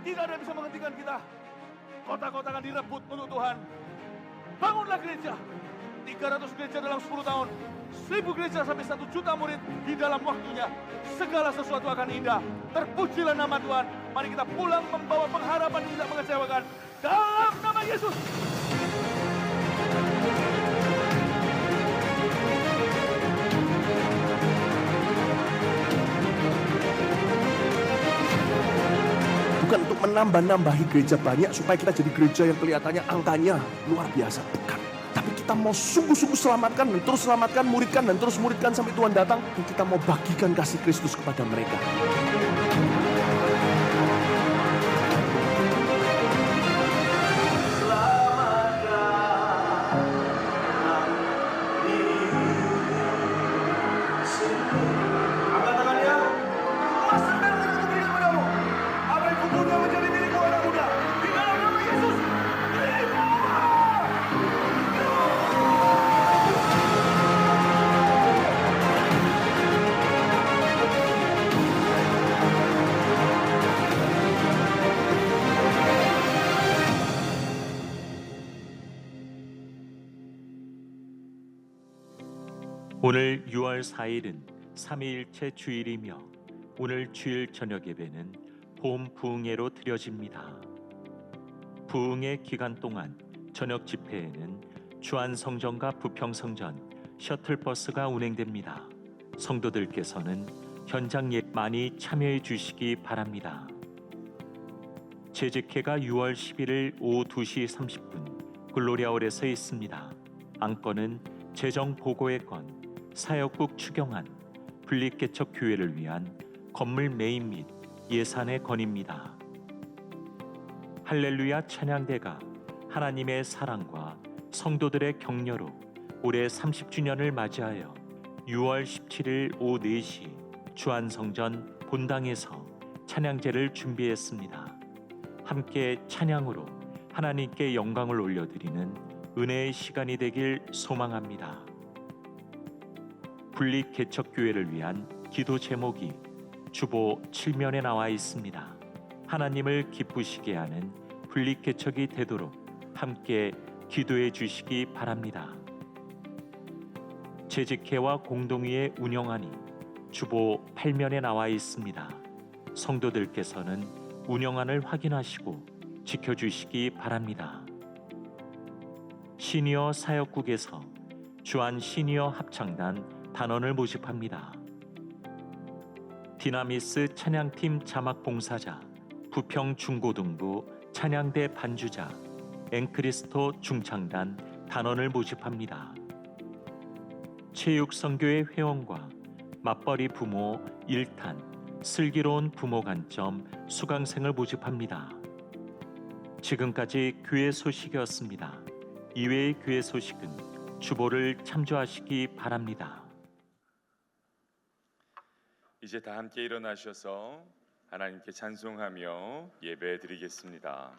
Tidak ada yang bisa menghentikan kita. Kota-kota akan direbut untuk Tuhan. Bangunlah gereja. 300 gereja dalam 10 tahun. 1000 gereja sampai 1 juta murid di dalam waktunya. Segala sesuatu akan indah. Terpujilah nama Tuhan. Mari kita pulang membawa pengharapan yang tidak mengecewakan. Dalam nama Yesus. Bukan untuk menambah-nambahi gereja banyak supaya kita jadi gereja yang kelihatannya angkanya luar biasa. Bukan. Tapi kita mau sungguh-sungguh selamatkan dan terus selamatkan, muridkan dan terus muridkan sampai Tuhan datang. Dan kita mau bagikan kasih Kristus kepada mereka. 오늘 6월 4일은 삼위일체 주일이며 오늘 주일 저녁 예배는 봄 부흥회로 드려집니다. 부흥회 기간 동안 저녁 집회에는 주안성전과 부평성전 셔틀버스가 운행됩니다. 성도들께서는 현장 예배 많이 참여해 주시기 바랍니다. 재직회가 6월 11일 오후 2시 30분 글로리아홀에서 있습니다. 안건은 재정보고의 건, 사역국 추경안, 분립개척교회를 위한 건물 매입 및 예산의 건입니다. 할렐루야 찬양대가 하나님의 사랑과 성도들의 격려로 올해 30주년을 맞이하여 6월 17일 오후 4시 주안성전 본당에서 찬양제를 준비했습니다. 함께 찬양으로 하나님께 영광을 올려드리는 은혜의 시간이 되길 소망합니다. 분립개척교회를 위한 기도 제목이 주보 7면에 나와 있습니다. 하나님을 기쁘시게 하는 분립개척이 되도록 함께 기도해 주시기 바랍니다. 재직회와 공동위에 운영하니 주보 8면에 나와 있습니다. 성도들께서는 운영안을 확인하시고 지켜주시기 바랍니다. 시니어 사역국에서 주안 시니어 합창단 단원을 모집합니다. 디나미스 찬양팀 자막 봉사자, 부평 중고등부 찬양대 반주자, 앵크리스토 중창단 단원을 모집합니다. 체육선교회 회원과 맞벌이 부모 1탄, 슬기로운 부모 관점 수강생을 모집합니다. 지금까지 교회 소식이었습니다. 이외의 교회 소식은 주보를 참조하시기 바랍니다. 이제 다 함께 일어나셔서 하나님께 찬송하며 예배 드리겠습니다.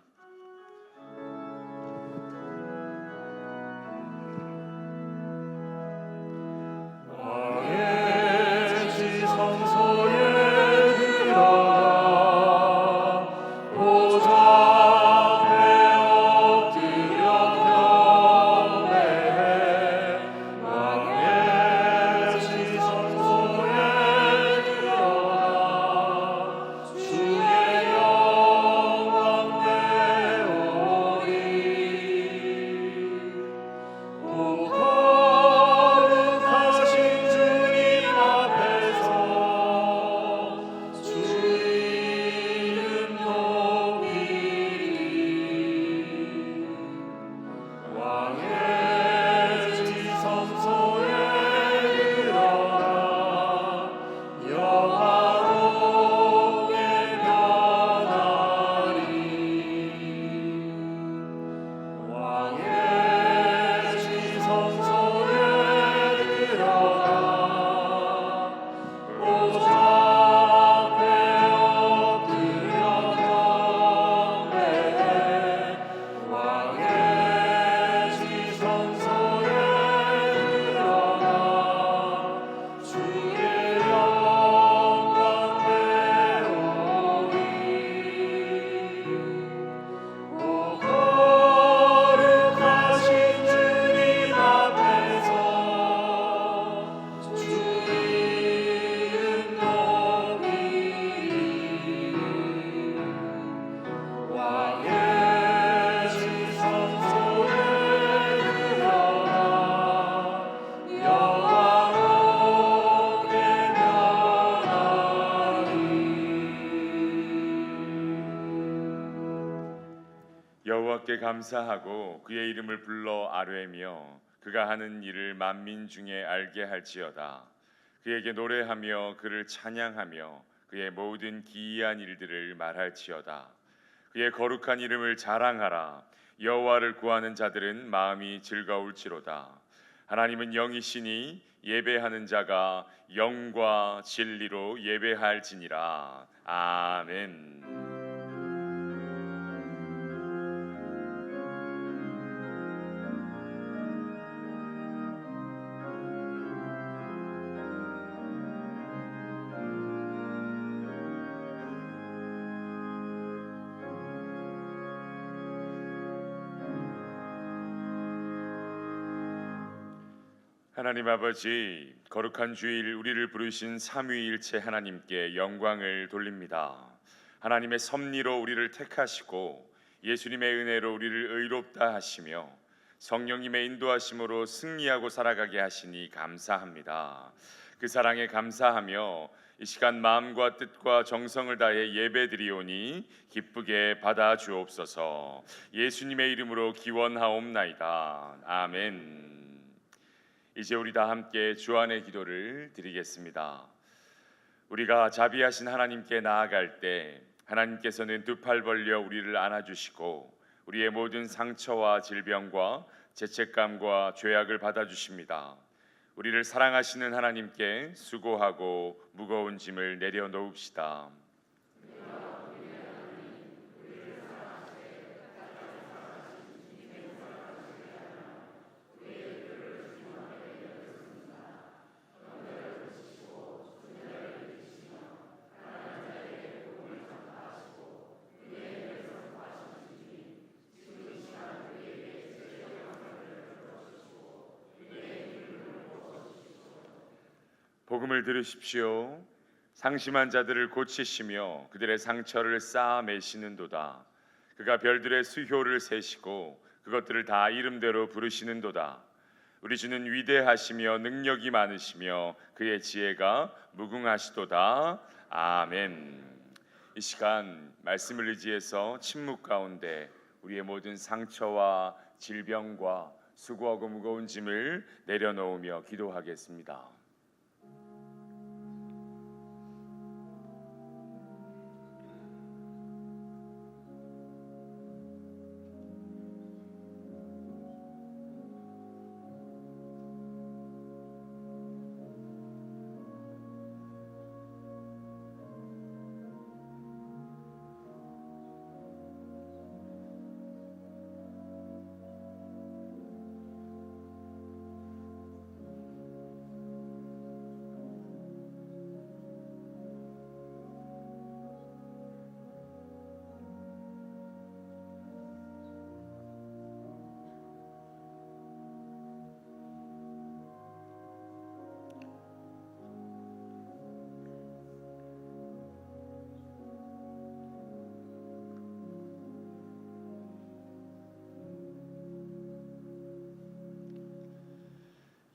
여호와께 감사하고 그의 이름을 불러 아뢰며 그가 하는 일을 만민 중에 알게 할지어다. 그에게 노래하며 그를 찬양하며 그의 모든 기이한 일들을 말할지어다. 그의 거룩한 이름을 자랑하라. 여호와를 구하는 자들은 마음이 즐거울지로다. 하나님은 영이시니 예배하는 자가 영과 진리로 예배할지니라. 아멘. 하나님 아버지, 거룩한 주일 우리를 부르신 삼위일체 하나님께 영광을 돌립니다. 하나님의 섭리로 우리를 택하시고 예수님의 은혜로 우리를 의롭다 하시며 성령님의 인도하심으로 승리하고 살아가게 하시니 감사합니다. 그 사랑에 감사하며 이 시간 마음과 뜻과 정성을 다해 예배드리오니 기쁘게 받아 주옵소서. 예수님의 이름으로 기원하옵나이다. 아멘. 이제 우리 다 함께 주안의 기도를 드리겠습니다. 우리가 자비하신 하나님께 나아갈 때 하나님께서는 두 팔 벌려 우리를 안아주시고 우리의 모든 상처와 질병과 죄책감과 죄악을 받아주십니다. 우리를 사랑하시는 하나님께 수고하고 무거운 짐을 내려놓읍시다. 복음을 들으십시오. 상심한 자들을 고치시며 그들의 상처를 쌓아 매시는도다. 그가 별들의 수효를 세시고 그것들을 다 이름대로 부르시는도다. 우리 주는 위대하시며 능력이 많으시며 그의 지혜가 무궁하시도다. 아멘. 이 시간 말씀을 의지해서 침묵 가운데 우리의 모든 상처와 질병과 수고하고 무거운 짐을 내려놓으며 기도하겠습니다.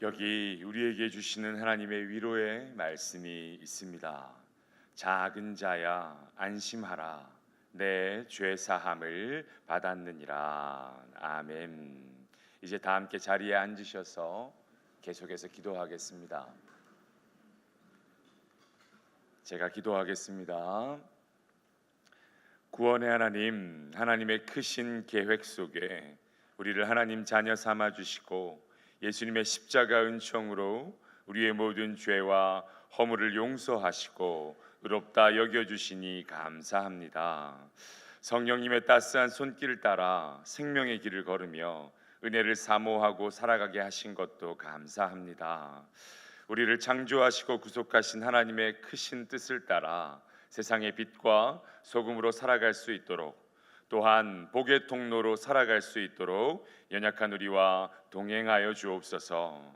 여기 우리에게 주시는 하나님의 위로의 말씀이 있습니다. 작은 자야 안심하라. 내 죄 사함을 받았느니라. 아멘. 이제 다 함께 자리에 앉으셔서 계속해서 기도하겠습니다. 제가 기도하겠습니다. 구원의 하나님, 하나님의 크신 계획 속에 우리를 하나님 자녀 삼아 주시고 예수님의 십자가 은총으로 우리의 모든 죄와 허물을 용서하시고 의롭다 여겨주시니 감사합니다. 성령님의 따스한 손길을 따라 생명의 길을 걸으며 은혜를 사모하고 살아가게 하신 것도 감사합니다. 우리를 창조하시고 구속하신 하나님의 크신 뜻을 따라 세상의 빛과 소금으로 살아갈 수 있도록, 또한 복의 통로로 살아갈 수 있도록 연약한 우리와 동행하여 주옵소서.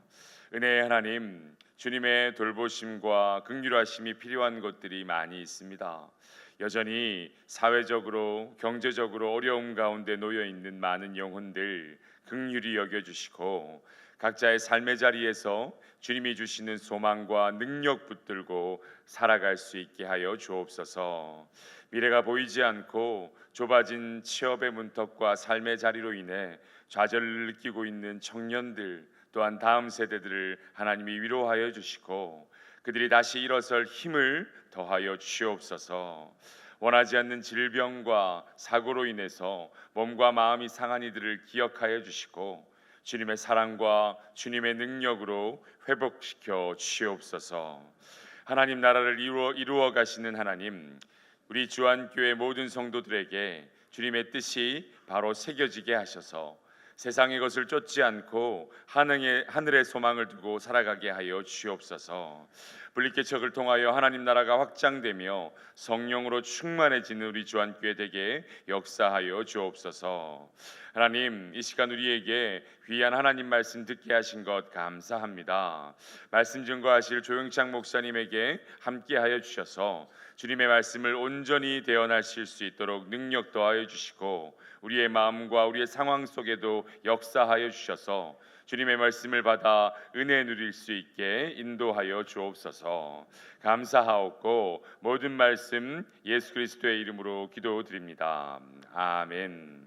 은혜의 하나님, 주님의 돌보심과 긍휼하심이 필요한 것들이 많이 있습니다. 여전히 사회적으로 경제적으로 어려움 가운데 놓여 있는 많은 영혼들, 긍휼히 여겨주시고 각자의 삶의 자리에서 주님이 주시는 소망과 능력 붙들고 살아갈 수 있게 하여 주옵소서. 미래가 보이지 않고 좁아진 취업의 문턱과 삶의 자리로 인해 좌절을 느끼고 있는 청년들, 또한 다음 세대들을 하나님이 위로하여 주시고 그들이 다시 일어설 힘을 더하여 주시옵소서. 원하지 않는 질병과 사고로 인해서 몸과 마음이 상한 이들을 기억하여 주시고 주님의 사랑과 주님의 능력으로 회복시켜 주시옵소서. 하나님 나라를 이루어 가시는 하나님, 우리 주안교회 모든 성도들에게 주님의 뜻이 바로 새겨지게 하셔서 세상의 것을 쫓지 않고 하늘의 소망을 두고 살아가게 하여 주시옵소서. 분리개척을 통하여 하나님 나라가 확장되며 성령으로 충만해지는 우리 주안교회 되게 역사하여 주옵소서. 하나님, 이 시간 우리에게 귀한 하나님 말씀 듣게 하신 것 감사합니다. 말씀 증거하실 조영창 목사님에게 함께하여 주셔서 주님의 말씀을 온전히 대언하실 수 있도록 능력 더하여 주시고 우리의 마음과 우리의 상황 속에도 역사하여 주셔서 주님의 말씀을 받아 은혜 누릴 수 있게 인도하여 주옵소서. 감사하옵고 모든 말씀 예수 그리스도의 이름으로 기도드립니다. 아멘.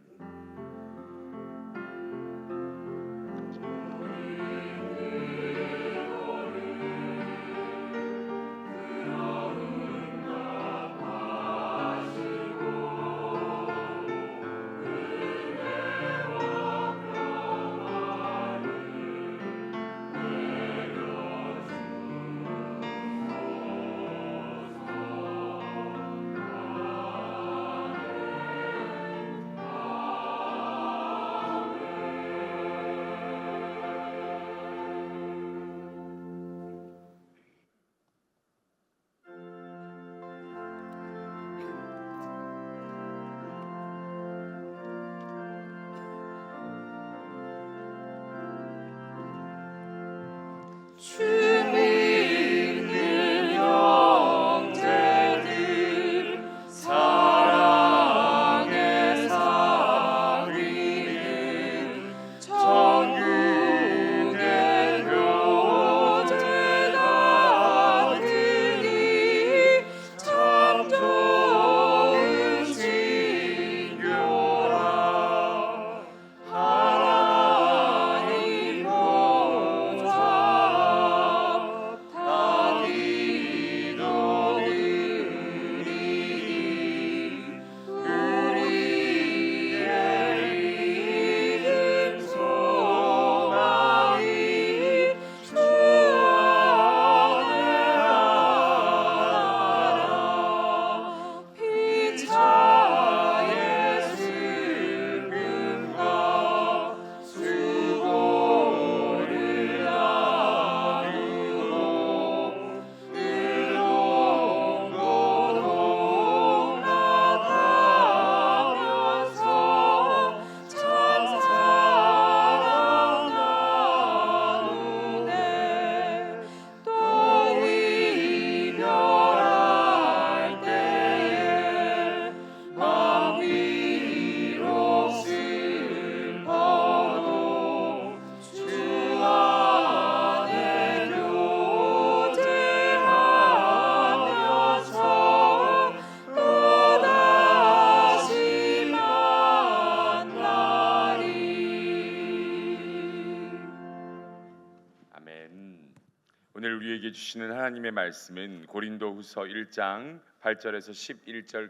오늘 우리에게 주시는 하나님의 말씀은 고린도후서 1장 8절에서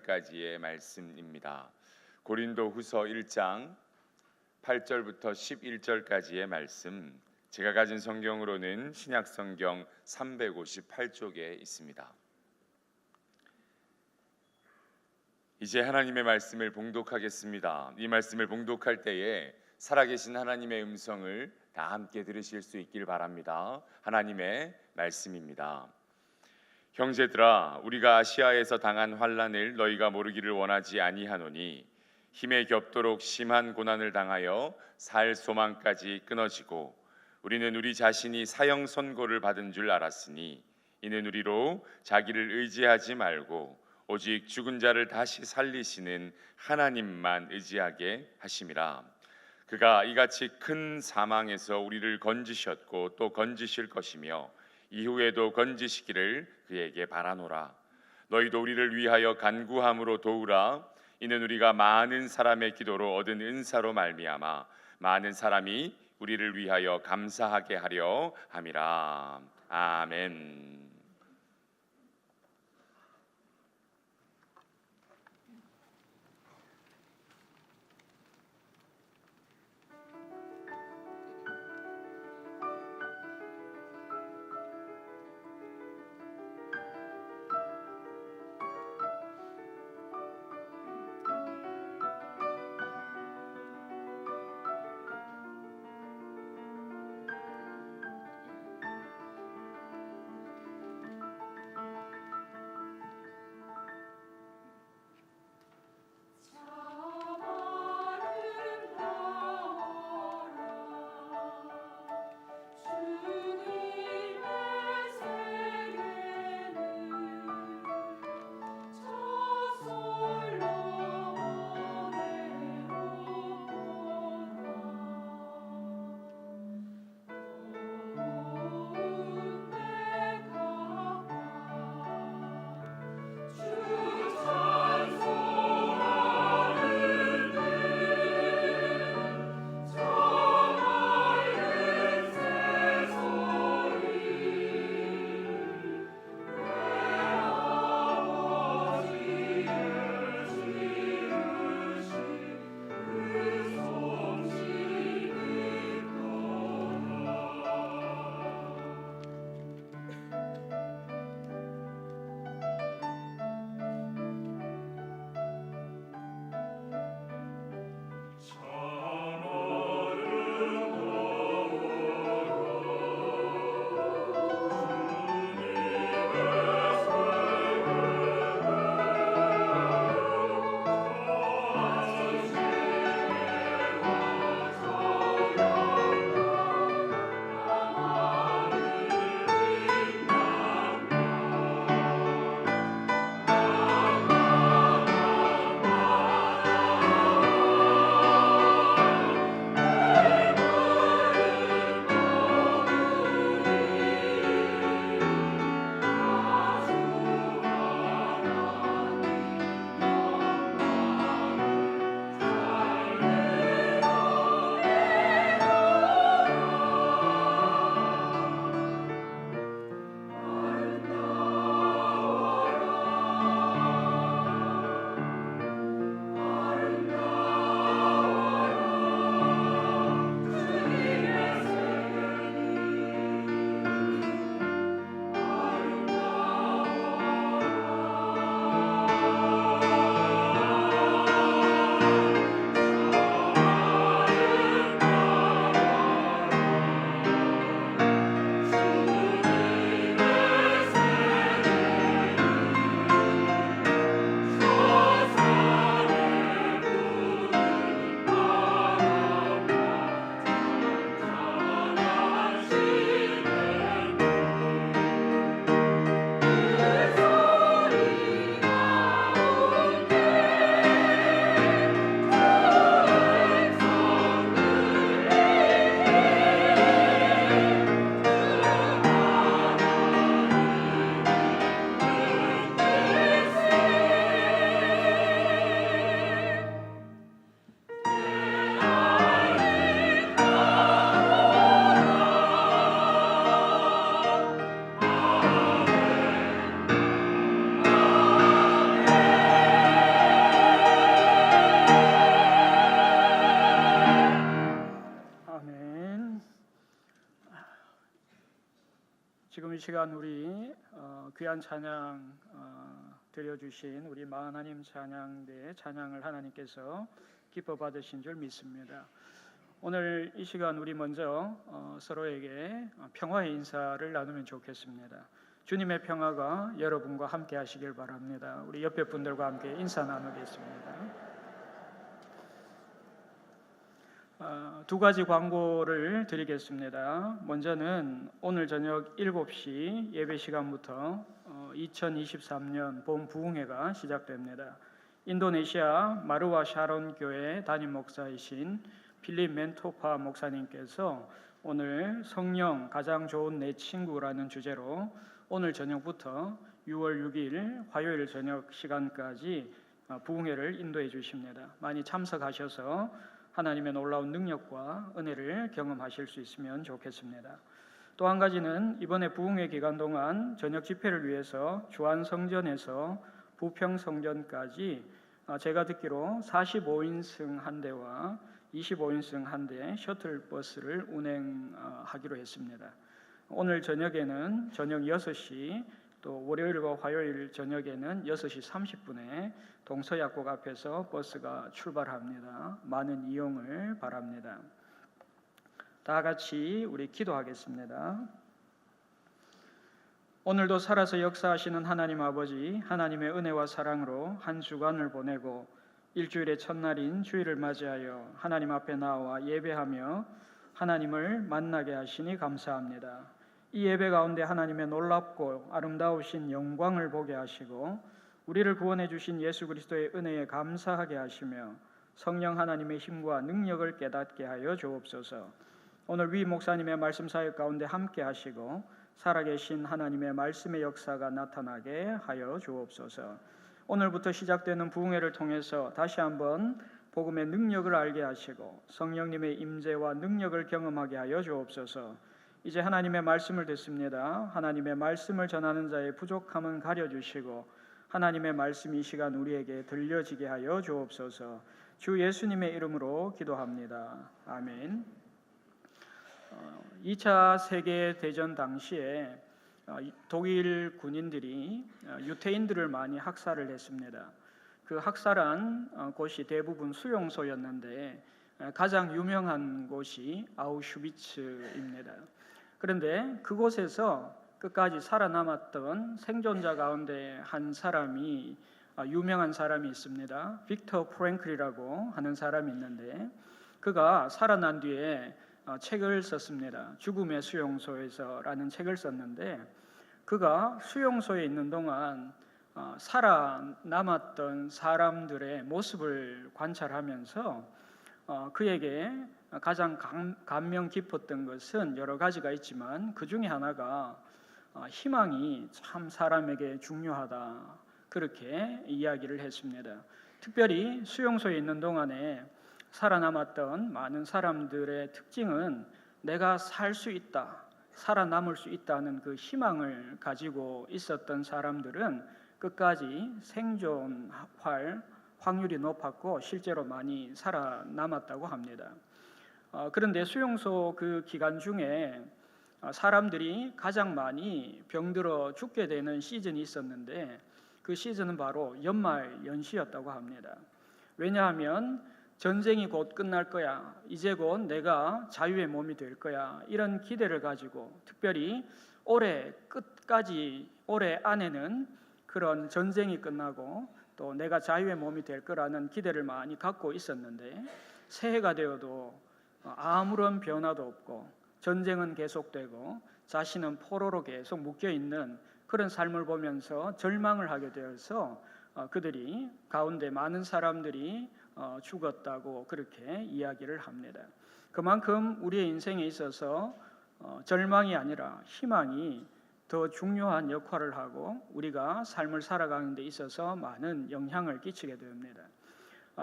11절까지의 말씀입니다. 고린도후서 1장 8절부터 11절까지의 말씀, 제가 가진 성경으로는 신약성경 358쪽에 있습니다. 이제 하나님의 말씀을 봉독하겠습니다. 이 말씀을 봉독할 때에 살아계신 하나님의 음성을 다 함께 들으실 수 있길 바랍니다. 하나님의 말씀입니다. 형제들아, 우리가 아시아에서 당한 환난을 너희가 모르기를 원하지 아니하노니 힘에 겹도록 심한 고난을 당하여 살 소망까지 끊어지고 우리는 우리 자신이 사형 선고를 받은 줄 알았으니 이는 우리로 자기를 의지하지 말고 오직 죽은 자를 다시 살리시는 하나님만 의지하게 하심이라. 그가 이같이 큰 사망에서 우리를 건지셨고 또 건지실 것이며 이후에도 건지시기를 그에게 바라노라. 너희도 우리를 위하여 간구함으로 도우라. 이는 우리가 많은 사람의 기도로 얻은 은사로 말미암아 많은 사람이 우리를 위하여 감사하게 하려 함이라. 아멘. 지금 이 시간 우리 귀한 찬양 드려주신 우리 마하나님 찬양대의 찬양을 하나님께서 기뻐 받으신 줄 믿습니다. 오늘 이 시간 우리 먼저 서로에게 평화의 인사를 나누면 좋겠습니다. 주님의 평화가 여러분과 함께 하시길 바랍니다. 우리 옆에 분들과 함께 인사 나누겠습니다. 두 가지 광고를 드리겠습니다. 먼저는 오늘 저녁 7시 예배 시간부터 2023년 봄 부흥회가 시작됩니다. 인도네시아 마르와 샤론 교회 담임 목사이신 필립 멘토파 목사님께서 오늘 성령 가장 좋은 내 친구라는 주제로 오늘 저녁부터 6월 6일 화요일 저녁 시간까지 부흥회를 인도해 주십니다. 많이 참석하셔서 하나님의 놀라운 능력과 은혜를 경험하실 수 있으면 좋겠습니다. 또 한 가지는 이번에 부흥회 기간 동안 저녁 집회를 위해서 주안성전에서 부평성전까지 제가 듣기로 45인승 한 대와 25인승 한 대 셔틀버스를 운행하기로 했습니다. 오늘 저녁에는 저녁 6시, 또 월요일과 화요일 저녁에는 6시 30분에 동서약국 앞에서 버스가 출발합니다. 많은 이용을 바랍니다. 다 같이 우리 기도하겠습니다. 오늘도 살아서 역사하시는 하나님 아버지, 하나님의 은혜와 사랑으로 한 주간을 보내고 일주일의 첫날인 주일을 맞이하여 하나님 앞에 나와 예배하며 하나님을 만나게 하시니 감사합니다. 이 예배 가운데 하나님의 놀랍고 아름다우신 영광을 보게 하시고 우리를 구원해 주신 예수 그리스도의 은혜에 감사하게 하시며 성령 하나님의 힘과 능력을 깨닫게 하여 주옵소서. 오늘 위 목사님의 말씀 사역 가운데 함께 하시고 살아계신 하나님의 말씀의 역사가 나타나게 하여 주옵소서. 오늘부터 시작되는 부흥회를 통해서 다시 한번 복음의 능력을 알게 하시고 성령님의 임재와 능력을 경험하게 하여 주옵소서. 이제 하나님의 말씀을 듣습니다. 하나님의 말씀을 전하는 자의 부족함은 가려주시고 하나님의 말씀이 이 시간 우리에게 들려지게 하여 주옵소서. 주 예수님의 이름으로 기도합니다. 아멘. 2차 세계대전 당시에 독일 군인들이 유태인들을 많이 학살을 했습니다. 그 학살한 곳이 대부분 수용소였는데 가장 유명한 곳이 아우슈비츠입니다. 그런데 그곳에서 끝까지 살아남았던 생존자 가운데 한 사람이 유명한 사람이 있습니다. 빅터 프랭클이라고 하는 사람이 있는데 그가 살아난 뒤에 책을 썼습니다. 죽음의 수용소에서라는 책을 썼는데 그가 수용소에 있는 동안 살아남았던 사람들의 모습을 관찰하면서 그에게 가장 감명 깊었던 것은 여러 가지가 있지만 그 중에 하나가 희망이 참 사람에게 중요하다, 그렇게 이야기를 했습니다. 특별히 수용소에 있는 동안에 살아남았던 많은 사람들의 특징은 내가 살 수 있다, 살아남을 수 있다는 그 희망을 가지고 있었던 사람들은 끝까지 생존할 확률이 높았고 실제로 많이 살아남았다고 합니다. 그런데 수용소 그 기간 중에 사람들이 가장 많이 병들어 죽게 되는 시즌이 있었는데 그 시즌은 바로 연말 연시였다고 합니다. 왜냐하면 전쟁이 곧 끝날 거야, 이제 곧 내가 자유의 몸이 될 거야, 이런 기대를 가지고 특별히 올해 끝까지, 올해 안에는 그런 전쟁이 끝나고 또 내가 자유의 몸이 될 거라는 기대를 많이 갖고 있었는데 새해가 되어도 아무런 변화도 없고 전쟁은 계속되고 자신은 포로로 계속 묶여있는 그런 삶을 보면서 절망을 하게 되어서 그들이 가운데 많은 사람들이 죽었다고 그렇게 이야기를 합니다. 그만큼 우리의 인생에 있어서 절망이 아니라 희망이 더 중요한 역할을 하고 우리가 삶을 살아가는 데 있어서 많은 영향을 끼치게 됩니다.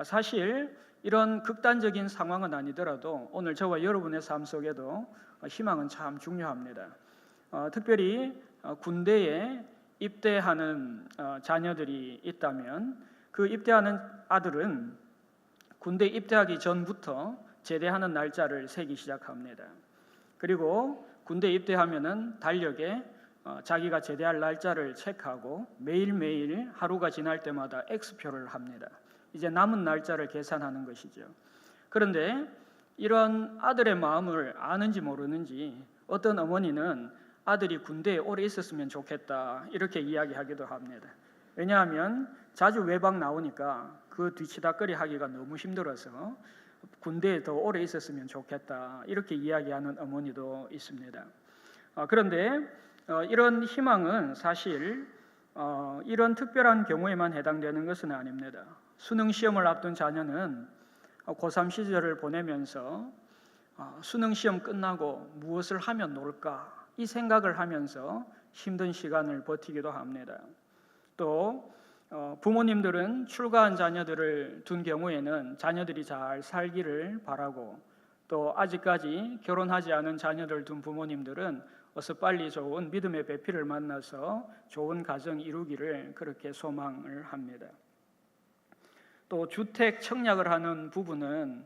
사실 이런 극단적인 상황은 아니더라도 오늘 저와 여러분의 삶 속에도 희망은 참 중요합니다. 특별히 군대에 입대하는 자녀들이 있다면 그 입대하는 아들은 군대 입대하기 전부터 제대하는 날짜를 세기 시작합니다. 그리고 군대 입대하면은 달력에 자기가 제대할 날짜를 체크하고 매일매일 하루가 지날 때마다 X표를 합니다. 이제 남은 날짜를 계산하는 것이죠. 그런데 이런 아들의 마음을 아는지 모르는지 어떤 어머니는 아들이 군대에 오래 있었으면 좋겠다 이렇게 이야기하기도 합니다. 왜냐하면 자주 외박 나오니까 그 뒤치다거리 하기가 너무 힘들어서 군대에 더 오래 있었으면 좋겠다 이렇게 이야기하는 어머니도 있습니다. 그런데 이런 희망은 사실 이런 특별한 경우에만 해당되는 것은 아닙니다. 수능 시험을 앞둔 자녀는 고3 시절을 보내면서 수능 시험 끝나고 무엇을 하면 놀까 이 생각을 하면서 힘든 시간을 버티기도 합니다. 또 부모님들은 출가한 자녀들을 둔 경우에는 자녀들이 잘 살기를 바라고, 또 아직까지 결혼하지 않은 자녀들 둔 부모님들은 어서 빨리 좋은 믿음의 배필을 만나서 좋은 가정 이루기를 그렇게 소망을 합니다. 또 주택 청약을 하는 부부는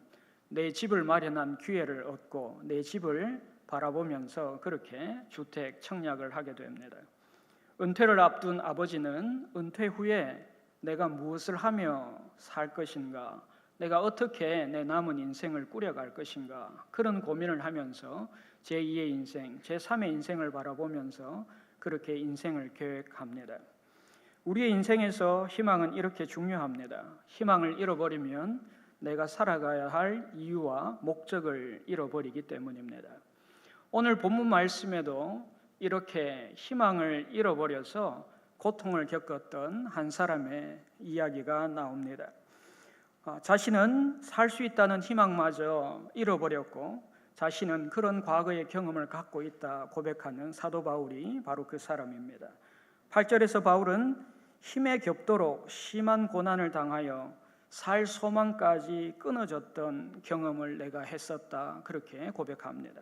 내 집을 마련한 기회를 얻고 내 집을 바라보면서 그렇게 주택 청약을 하게 됩니다. 은퇴를 앞둔 아버지는 은퇴 후에 내가 무엇을 하며 살 것인가, 내가 어떻게 내 남은 인생을 꾸려갈 것인가, 그런 고민을 하면서 제2의 인생, 제3의 인생을 바라보면서 그렇게 인생을 계획합니다. 우리의 인생에서 희망은 이렇게 중요합니다. 희망을 잃어버리면 내가 살아가야 할 이유와 목적을 잃어버리기 때문입니다. 오늘 본문 말씀에도 이렇게 희망을 잃어버려서 고통을 겪었던 한 사람의 이야기가 나옵니다. 자신은 살 수 있다는 희망마저 잃어버렸고 자신은 그런 과거의 경험을 갖고 있다 고백하는 사도 바울이 바로 그 사람입니다. 8절에서 바울은 힘에 겹도록 심한 고난을 당하여 살 소망까지 끊어졌던 경험을 내가 했었다 그렇게 고백합니다.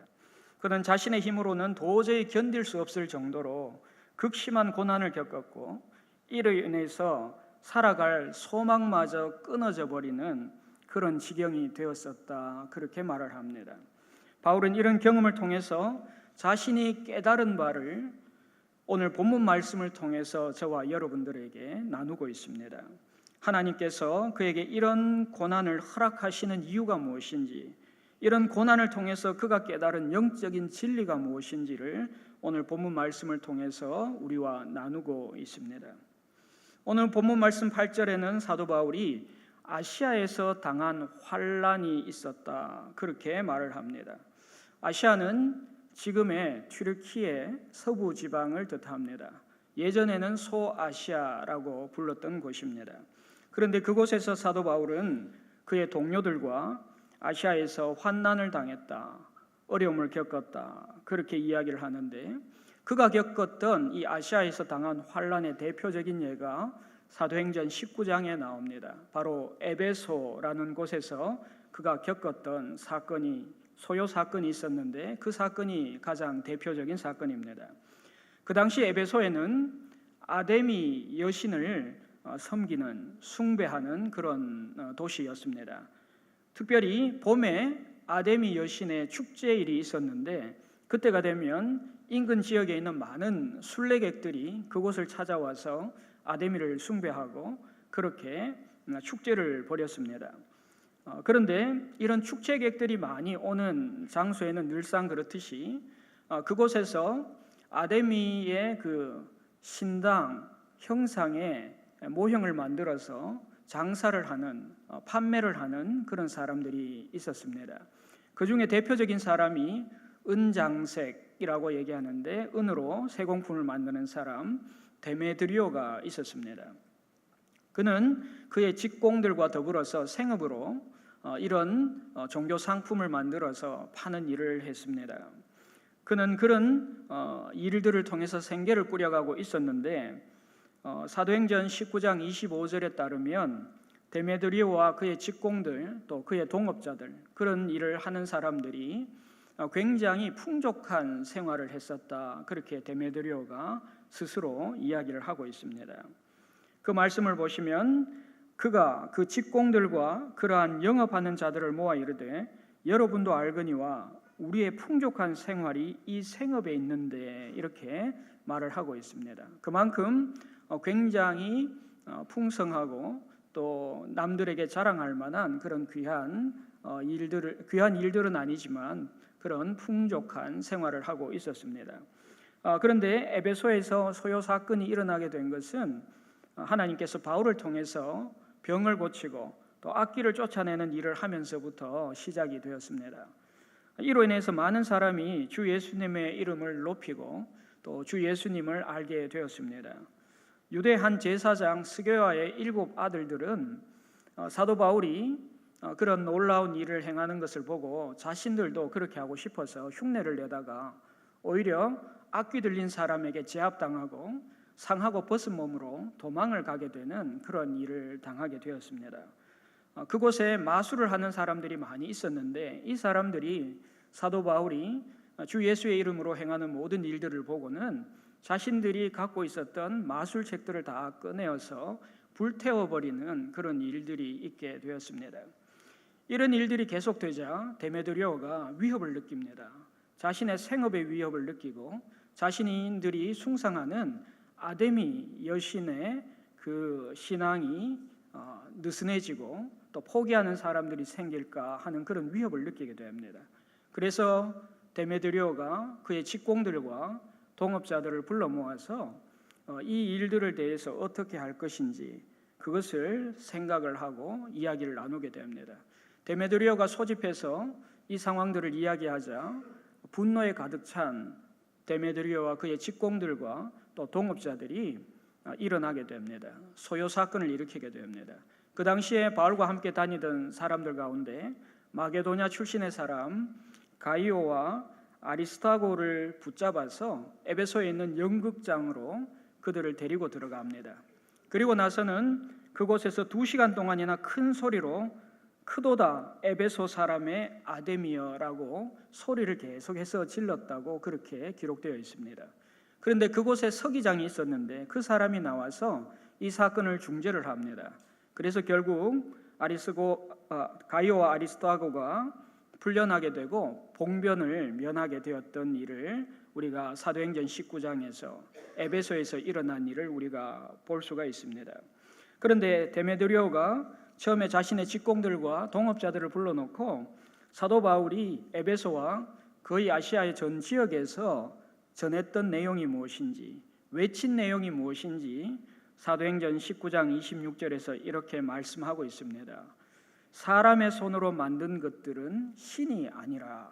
그는 자신의 힘으로는 도저히 견딜 수 없을 정도로 극심한 고난을 겪었고 이로 인해서 살아갈 소망마저 끊어져 버리는 그런 지경이 되었었다 그렇게 말을 합니다. 바울은 이런 경험을 통해서 자신이 깨달은 바를 오늘 본문 말씀을 통해서 저와 여러분들에게 나누고 있습니다. 하나님께서 그에게 이런 고난을 허락하시는 이유가 무엇인지, 이런 고난을 통해서 그가 깨달은 영적인 진리가 무엇인지를 오늘 본문 말씀을 통해서 우리와 나누고 있습니다. 오늘 본문 말씀 8절에는 사도 바울이 아시아에서 당한 환난이 있었다 그렇게 말을 합니다. 아시아는 지금의 튀르키예 서부 지방을 뜻합니다. 예전에는 소아시아라고 불렀던 곳입니다. 그런데 그곳에서 사도 바울은 그의 동료들과 아시아에서 환난을 당했다, 어려움을 겪었다 그렇게 이야기를 하는데, 그가 겪었던 이 아시아에서 당한 환난의 대표적인 예가 사도행전 19장에 나옵니다. 바로 에베소라는 곳에서 그가 겪었던 소요 사건이 있었는데 그 사건이 가장 대표적인 사건입니다. 그 당시 에베소에는 아데미 여신을 섬기는, 숭배하는 그런 도시였습니다. 특별히 봄에 아데미 여신의 축제일이 있었는데 그때가 되면 인근 지역에 있는 많은 순례객들이 그곳을 찾아와서 아데미를 숭배하고 그렇게 축제를 벌였습니다. 그런데 이런 축제객들이 많이 오는 장소에는 늘상 그렇듯이 그곳에서 아데미의 그 신당 형상의 모형을 만들어서 장사를 하는, 판매를 하는 그런 사람들이 있었습니다. 그 중에 대표적인 사람이 은장색이라고 얘기하는데 은으로 세공품을 만드는 사람 데메드리오가 있었습니다. 그는 그의 직공들과 더불어서 생업으로 이런 종교 상품을 만들어서 파는 일을 했습니다. 그는 그런 일들을 통해서 생계를 꾸려가고 있었는데 사도행전 19장 25절에 따르면 데메드리오와 그의 직공들 또 그의 동업자들, 그런 일을 하는 사람들이 굉장히 풍족한 생활을 했었다 그렇게 데메드리오가 스스로 이야기를 하고 있습니다. 그 말씀을 보시면 그가 그 직공들과 그러한 영업하는 자들을 모아 이르되 여러분도 알거니와 우리의 풍족한 생활이 이 생업에 있는데 이렇게 말을 하고 있습니다. 그만큼 굉장히 풍성하고 또 남들에게 자랑할 만한 그런 귀한 일들은 아니지만 그런 풍족한 생활을 하고 있었습니다. 그런데 에베소에서 소요 사건이 일어나게 된 것은 하나님께서 바울을 통해서 병을 고치고 또 악귀를 쫓아내는 일을 하면서부터 시작이 되었습니다. 이로 인해서 많은 사람이 주 예수님의 이름을 높이고 또 주 예수님을 알게 되었습니다. 유대 한 제사장 스게와의 7 아들들은 사도 바울이 그런 놀라운 일을 행하는 것을 보고 자신들도 그렇게 하고 싶어서 흉내를 내다가 오히려 악귀 들린 사람에게 제압당하고 상하고 벗은 몸으로 도망을 가게 되는 그런 일을 당하게 되었습니다. 그곳에 마술을 하는 사람들이 많이 있었는데 이 사람들이 사도 바울이 주 예수의 이름으로 행하는 모든 일들을 보고는 자신들이 갖고 있었던 마술책들을 다 꺼내어서 불태워버리는 그런 일들이 있게 되었습니다. 이런 일들이 계속되자 데메드리오가 위협을 느낍니다. 자신의 생업의 위협을 느끼고 자신들이 숭상하는 아데미 여신의 그 신앙이 느슨해지고 또 포기하는 사람들이 생길까 하는 그런 위협을 느끼게 됩니다. 그래서 데메드리오가 그의 직공들과 동업자들을 불러 모아서 이 일들을 대해서 어떻게 할 것인지 그것을 생각을 하고 이야기를 나누게 됩니다. 데메드리오가 소집해서 이 상황들을 이야기하자 분노에 가득 찬 데메드리오와 그의 직공들과 또 동업자들이 일어나게 됩니다. 소요 사건을 일으키게 됩니다. 그 당시에 바울과 함께 다니던 사람들 가운데 마게도냐 출신의 사람 가이오와 아리스타고를 붙잡아서 에베소에 있는 연극장으로 그들을 데리고 들어갑니다. 그리고 나서는 그곳에서 2시간 동안이나 큰 소리로 크도다 에베소 사람의 아데미어라고 소리를 계속해서 질렀다고 그렇게 기록되어 있습니다. 그런데 그곳에 서기장이 있었는데 그 사람이 나와서 이 사건을 중재를 합니다. 그래서 결국 가이오와 아리스타고가 풀려나게 되고 봉변을 면하게 되었던 일을 우리가 사도행전 19장에서 에베소에서 일어난 일을 우리가 볼 수가 있습니다. 그런데 데메드리오가 처음에 자신의 직공들과 동업자들을 불러놓고 사도 바울이 에베소와 거의 아시아의 전 지역에서 전했던 내용이 무엇인지, 외친 내용이 무엇인지 사도행전 19장 26절에서 이렇게 말씀하고 있습니다. 사람의 손으로 만든 것들은 신이 아니라.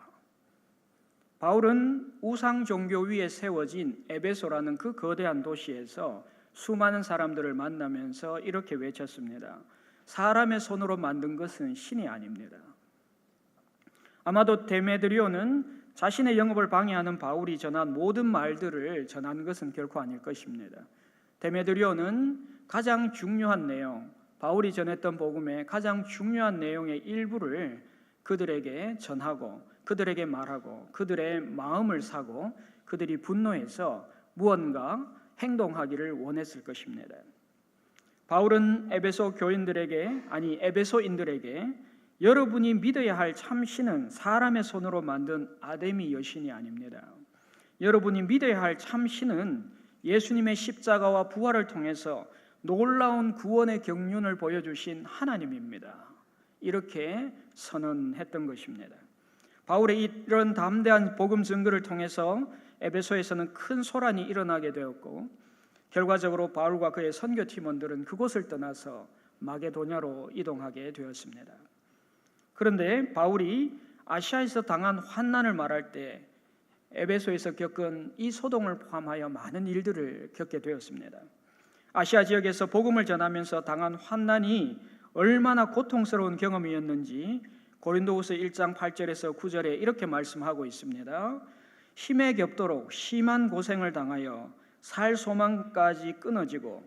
바울은 우상 종교 위에 세워진 에베소라는 그 거대한 도시에서 수많은 사람들을 만나면서 이렇게 외쳤습니다. 사람의 손으로 만든 것은 신이 아닙니다. 아마도 데메드리오는 자신의 영업을 방해하는 바울이 전한 모든 말들을 전한 것은 결코 아닐 것입니다. 데메드리오는 가장 중요한 내용, 바울이 전했던 복음의 가장 중요한 내용의 일부를 그들에게 전하고 그들에게 말하고 그들의 마음을 사고 그들이 분노해서 무언가 행동하기를 원했을 것입니다. 바울은 에베소인들에게 여러분이 믿어야 할 참신은 사람의 손으로 만든 아데미 여신이 아닙니다. 여러분이 믿어야 할 참신은 예수님의 십자가와 부활을 통해서 놀라운 구원의 경륜을 보여주신 하나님입니다. 이렇게 선언했던 것입니다. 바울의 이런 담대한 복음 증거를 통해서 에베소에서는 큰 소란이 일어나게 되었고 결과적으로 바울과 그의 선교 팀원들은 그곳을 떠나서 마게도냐로 이동하게 되었습니다. 그런데 바울이 아시아에서 당한 환난을 말할 때 에베소에서 겪은 이 소동을 포함하여 많은 일들을 겪게 되었습니다. 아시아 지역에서 복음을 전하면서 당한 환난이 얼마나 고통스러운 경험이었는지 고린도후서 1장 8절에서 9절에 이렇게 말씀하고 있습니다. 힘에 겹도록 심한 고생을 당하여 살 소망까지 끊어지고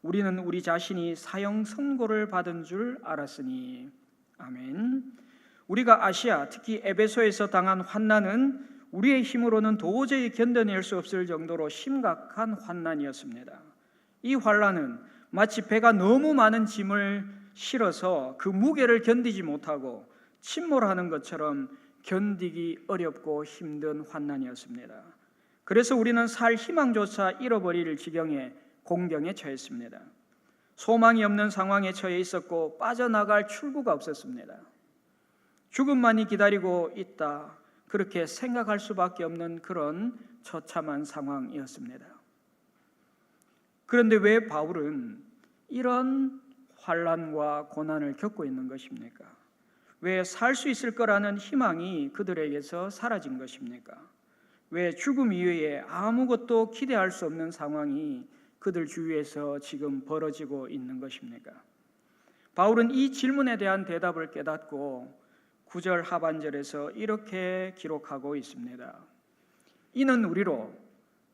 우리는 우리 자신이 사형 선고를 받은 줄 알았으니. 아멘. 우리가 아시아, 특히 에베소에서 당한 환난은 우리의 힘으로는 도저히 견뎌낼 수 없을 정도로 심각한 환난이었습니다. 이 환난은 마치 배가 너무 많은 짐을 실어서 그 무게를 견디지 못하고 침몰하는 것처럼 견디기 어렵고 힘든 환난이었습니다. 그래서 우리는 살 희망조차 잃어버릴 지경에 공경에 처했습니다. 소망이 없는 상황에 처해 있었고 빠져나갈 출구가 없었습니다. 죽음만이 기다리고 있다, 그렇게 생각할 수밖에 없는 그런 처참한 상황이었습니다. 그런데 왜 바울은 이런 환난과 고난을 겪고 있는 것입니까? 왜 살 수 있을 거라는 희망이 그들에게서 사라진 것입니까? 왜 죽음 이외에 아무것도 기대할 수 없는 상황이 그들 주위에서 지금 벌어지고 있는 것입니까? 바울은 이 질문에 대한 대답을 깨닫고 9절 하반절에서 이렇게 기록하고 있습니다. 이는 우리로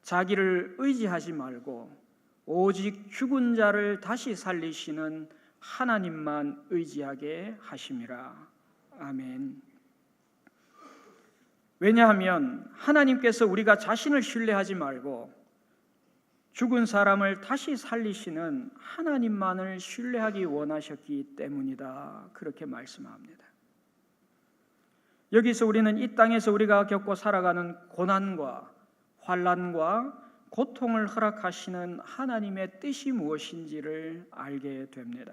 자기를 의지하지 말고 오직 죽은 자를 다시 살리시는 하나님만 의지하게 하심이라. 아멘. 왜냐하면 하나님께서 우리가 자신을 신뢰하지 말고 죽은 사람을 다시 살리시는 하나님만을 신뢰하기 원하셨기 때문이다. 그렇게 말씀합니다. 여기서 우리는 이 땅에서 우리가 겪고 살아가는 고난과 환난과 고통을 허락하시는 하나님의 뜻이 무엇인지를 알게 됩니다.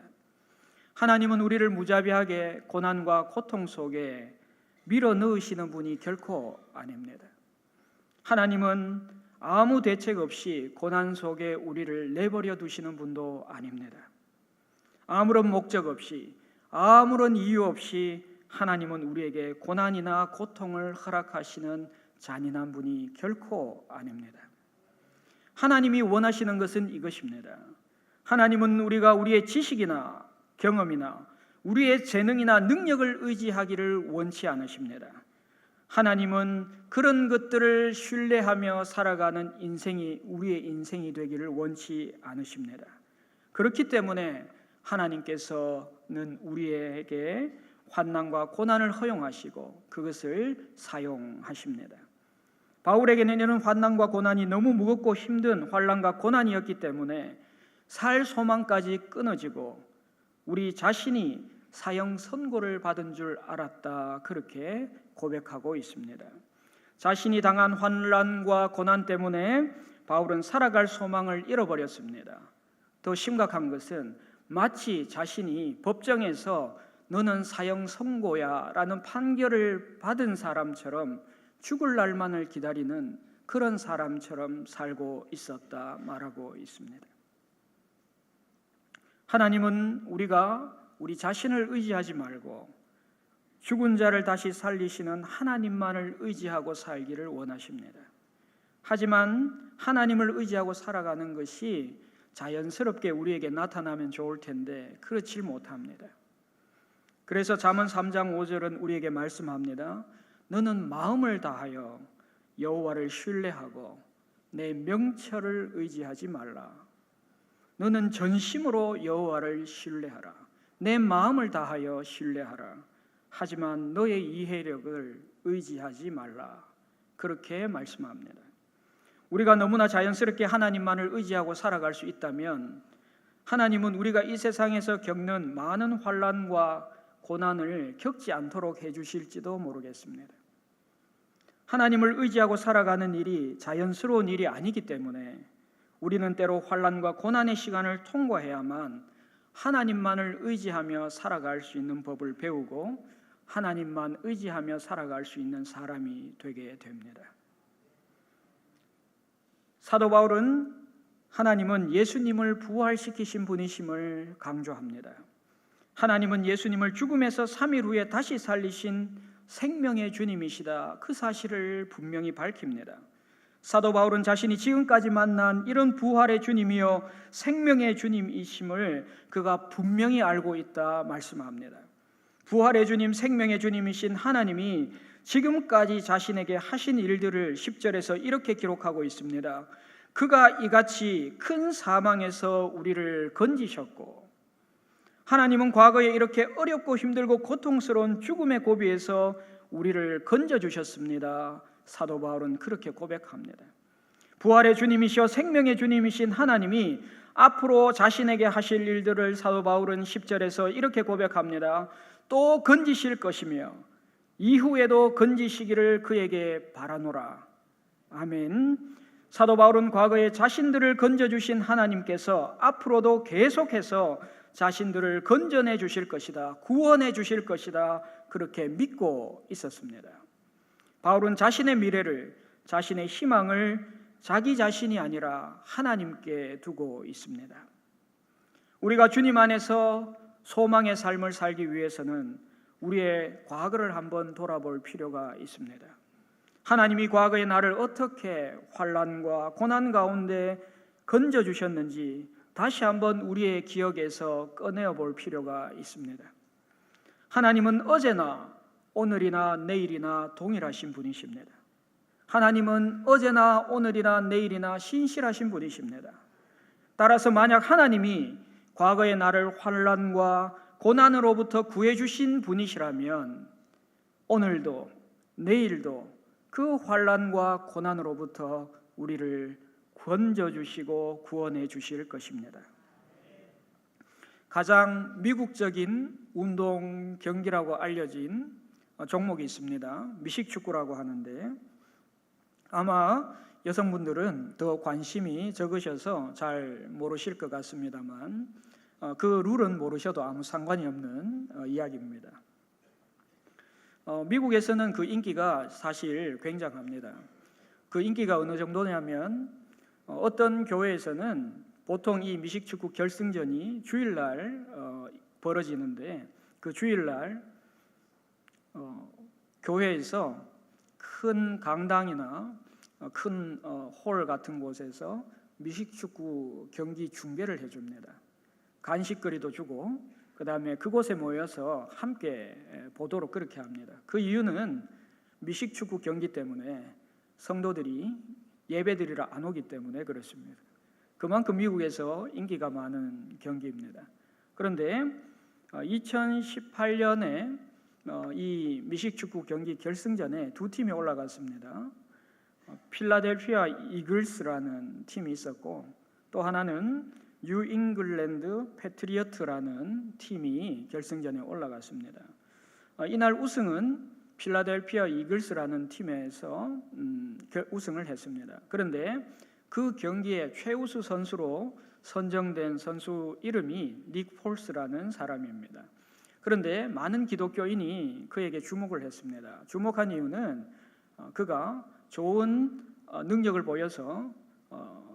하나님은 우리를 무자비하게 고난과 고통 속에 밀어 넣으시는 분이 결코 아닙니다. 하나님은 아무 대책 없이 고난 속에 우리를 내버려 두시는 분도 아닙니다. 아무런 목적 없이, 아무런 이유 없이 하나님은 우리에게 고난이나 고통을 허락하시는 잔인한 분이 결코 아닙니다. 하나님이 원하시는 것은 이것입니다. 하나님은 우리가 우리의 지식이나 경험이나 우리의 재능이나 능력을 의지하기를 원치 않으십니다. 하나님은 그런 것들을 신뢰하며 살아가는 인생이 우리의 인생이 되기를 원치 않으십니다. 그렇기 때문에 하나님께서는 우리에게 환난과 고난을 허용하시고 그것을 사용하십니다. 바울에게는 이런 환난과 고난이 너무 무겁고 힘든 환난과 고난이었기 때문에 살 소망까지 끊어지고 우리 자신이 사형 선고를 받은 줄 알았다. 그렇게 고백하고 있습니다. 자신이 당한 환난과 고난 때문에 바울은 살아갈 소망을 잃어버렸습니다. 더 심각한 것은 마치 자신이 법정에서 너는 사형 선고야 라는 판결을 받은 사람처럼 죽을 날만을 기다리는 그런 사람처럼 살고 있었다 말하고 있습니다. 하나님은 우리가 우리 자신을 의지하지 말고 죽은 자를 다시 살리시는 하나님만을 의지하고 살기를 원하십니다. 하지만 하나님을 의지하고 살아가는 것이 자연스럽게 우리에게 나타나면 좋을 텐데 그렇지 못합니다. 그래서 잠언 3장 5절은 우리에게 말씀합니다. 너는 마음을 다하여 여호와를 신뢰하고 내 명철을 의지하지 말라. 너는 전심으로 여호와를 신뢰하라. 내 마음을 다하여 신뢰하라. 하지만 너의 이해력을 의지하지 말라. 그렇게 말씀합니다. 우리가 너무나 자연스럽게 하나님만을 의지하고 살아갈 수 있다면 하나님은 우리가 이 세상에서 겪는 많은 환난과 고난을 겪지 않도록 해주실지도 모르겠습니다. 하나님을 의지하고 살아가는 일이 자연스러운 일이 아니기 때문에 우리는 때로 환난과 고난의 시간을 통과해야만 하나님만을 의지하며 살아갈 수 있는 법을 배우고 하나님만 의지하며 살아갈 수 있는 사람이 되게 됩니다. 사도 바울은 하나님은 예수님을 부활시키신 분이심을 강조합니다. 하나님은 예수님을 죽음에서 3일 후에 다시 살리신 생명의 주님이시다. 그 사실을 분명히 밝힙니다. 사도 바울은 자신이 지금까지 만난 이런 부활의 주님이요 생명의 주님이심을 그가 분명히 알고 있다 말씀합니다. 부활의 주님, 생명의 주님이신 하나님이 지금까지 자신에게 하신 일들을 10절에서 이렇게 기록하고 있습니다. 그가 이같이 큰 사망에서 우리를 건지셨고 하나님은 과거에 이렇게 어렵고 힘들고 고통스러운 죽음의 고비에서 우리를 건져주셨습니다. 사도 바울은 그렇게 고백합니다. 부활의 주님이시여 생명의 주님이신 하나님이 앞으로 자신에게 하실 일들을 사도 바울은 10절에서 이렇게 고백합니다. 또 건지실 것이며 이후에도 건지시기를 그에게 바라노라. 아멘. 사도 바울은 과거에 자신들을 건져주신 하나님께서 앞으로도 계속해서 자신들을 건져내 주실 것이다, 구원해 주실 것이다, 그렇게 믿고 있었습니다. 바울은 자신의 미래를, 자신의 희망을 자기 자신이 아니라 하나님께 두고 있습니다. 우리가 주님 안에서 소망의 삶을 살기 위해서는 우리의 과거를 한번 돌아볼 필요가 있습니다. 하나님이 과거에 나를 어떻게 환난과 고난 가운데 건져주셨는지, 다시 한번 우리의 기억에서 꺼내어 볼 필요가 있습니다. 하나님은 어제나 오늘이나 내일이나 동일하신 분이십니다. 하나님은 어제나 오늘이나 내일이나 신실하신 분이십니다. 따라서 만약 하나님이 과거의 나를 환난과 고난으로부터 구해주신 분이시라면 오늘도 내일도 그 환난과 고난으로부터 우리를 건져주시고 구원해 주실 것입니다. 가장 미국적인 운동 경기라고 알려진 종목이 있습니다. 미식축구라고 하는데 아마 여성분들은 더 관심이 적으셔서 잘 모르실 것 같습니다만 그 룰은 모르셔도 아무 상관이 없는 이야기입니다. 미국에서는 그 인기가 사실 굉장합니다. 그 인기가 어느 정도냐면 어떤 교회에서는 보통 이 미식축구 결승전이 주일날 벌어지는데 그 주일날 교회에서 큰 강당이나 큰 홀 같은 곳에서 미식축구 경기 중계를 해줍니다. 간식거리도 주고 그 다음에 그곳에 모여서 함께 보도록 그렇게 합니다. 그 이유는 미식축구 경기 때문에 성도들이 예배드리러 안 오기 때문에 그렇습니다. 그만큼 미국에서 인기가 많은 경기입니다. 그런데 2018년에 이 미식축구 경기 결승전에 두 팀이 올라갔습니다. 필라델피아 이글스라는 팀이 있었고 또 하나는 뉴잉글랜드 패트리어트라는 팀이 결승전에 올라갔습니다. 이날 우승은 필라델피아 이글스라는 팀에서 우승을 했습니다. 그런데 그 경기의 최우수 선수로 선정된 선수 이름이 닉 폴스라는 사람입니다. 그런데 많은 기독교인이 그에게 주목을 했습니다. 주목한 이유는 그가 좋은 능력을 보여서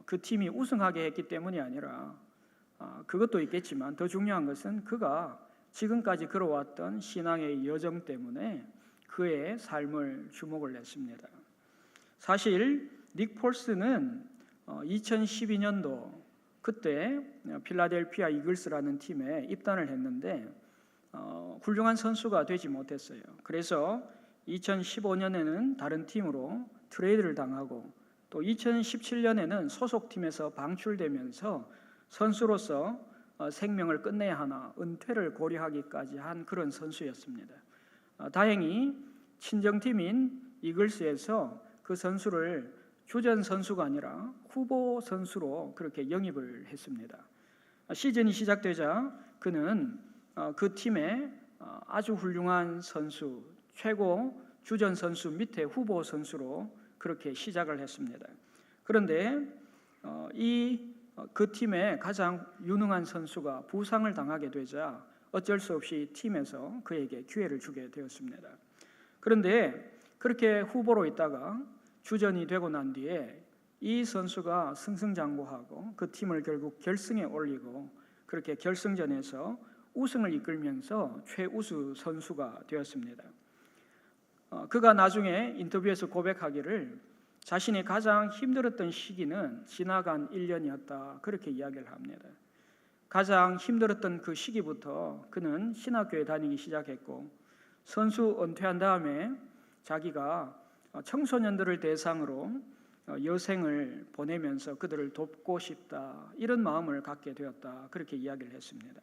그 팀이 우승하게 했기 때문이 아니라 그것도 있겠지만 더 중요한 것은 그가 지금까지 걸어왔던 신앙의 여정 때문에 그의 삶을 주목을 했습니다. 사실 닉 폴스는 2012년도 그때 필라델피아 이글스라는 팀에 입단을 했는데 훌륭한 선수가 되지 못했어요. 그래서 2015년에는 다른 팀으로 트레이드를 당하고 또 2017년에는 소속팀에서 방출되면서 선수로서 생명을 끝내야 하나 은퇴를 고려하기까지 한 그런 선수였습니다. 다행히 친정팀인 이글스에서 그 선수를 주전 선수가 아니라 후보 선수로 그렇게 영입을 했습니다. 시즌이 시작되자 그는 그 팀의 아주 훌륭한 선수, 최고 주전 선수 밑에 후보 선수로 그렇게 시작을 했습니다. 그런데 그 팀의 가장 유능한 선수가 부상을 당하게 되자 어쩔 수 없이 팀에서 그에게 기회를 주게 되었습니다. 그런데 그렇게 후보로 있다가 주전이 되고 난 뒤에 이 선수가 승승장구하고 그 팀을 결국 결승에 올리고 그렇게 결승전에서 우승을 이끌면서 최우수 선수가 되었습니다. 그가 나중에 인터뷰에서 고백하기를 자신이 가장 힘들었던 시기는 지나간 1년이었다 그렇게 이야기를 합니다. 가장 힘들었던 그 시기부터 그는 신학교에 다니기 시작했고 선수 은퇴한 다음에 자기가 청소년들을 대상으로 여생을 보내면서 그들을 돕고 싶다 이런 마음을 갖게 되었다 그렇게 이야기를 했습니다.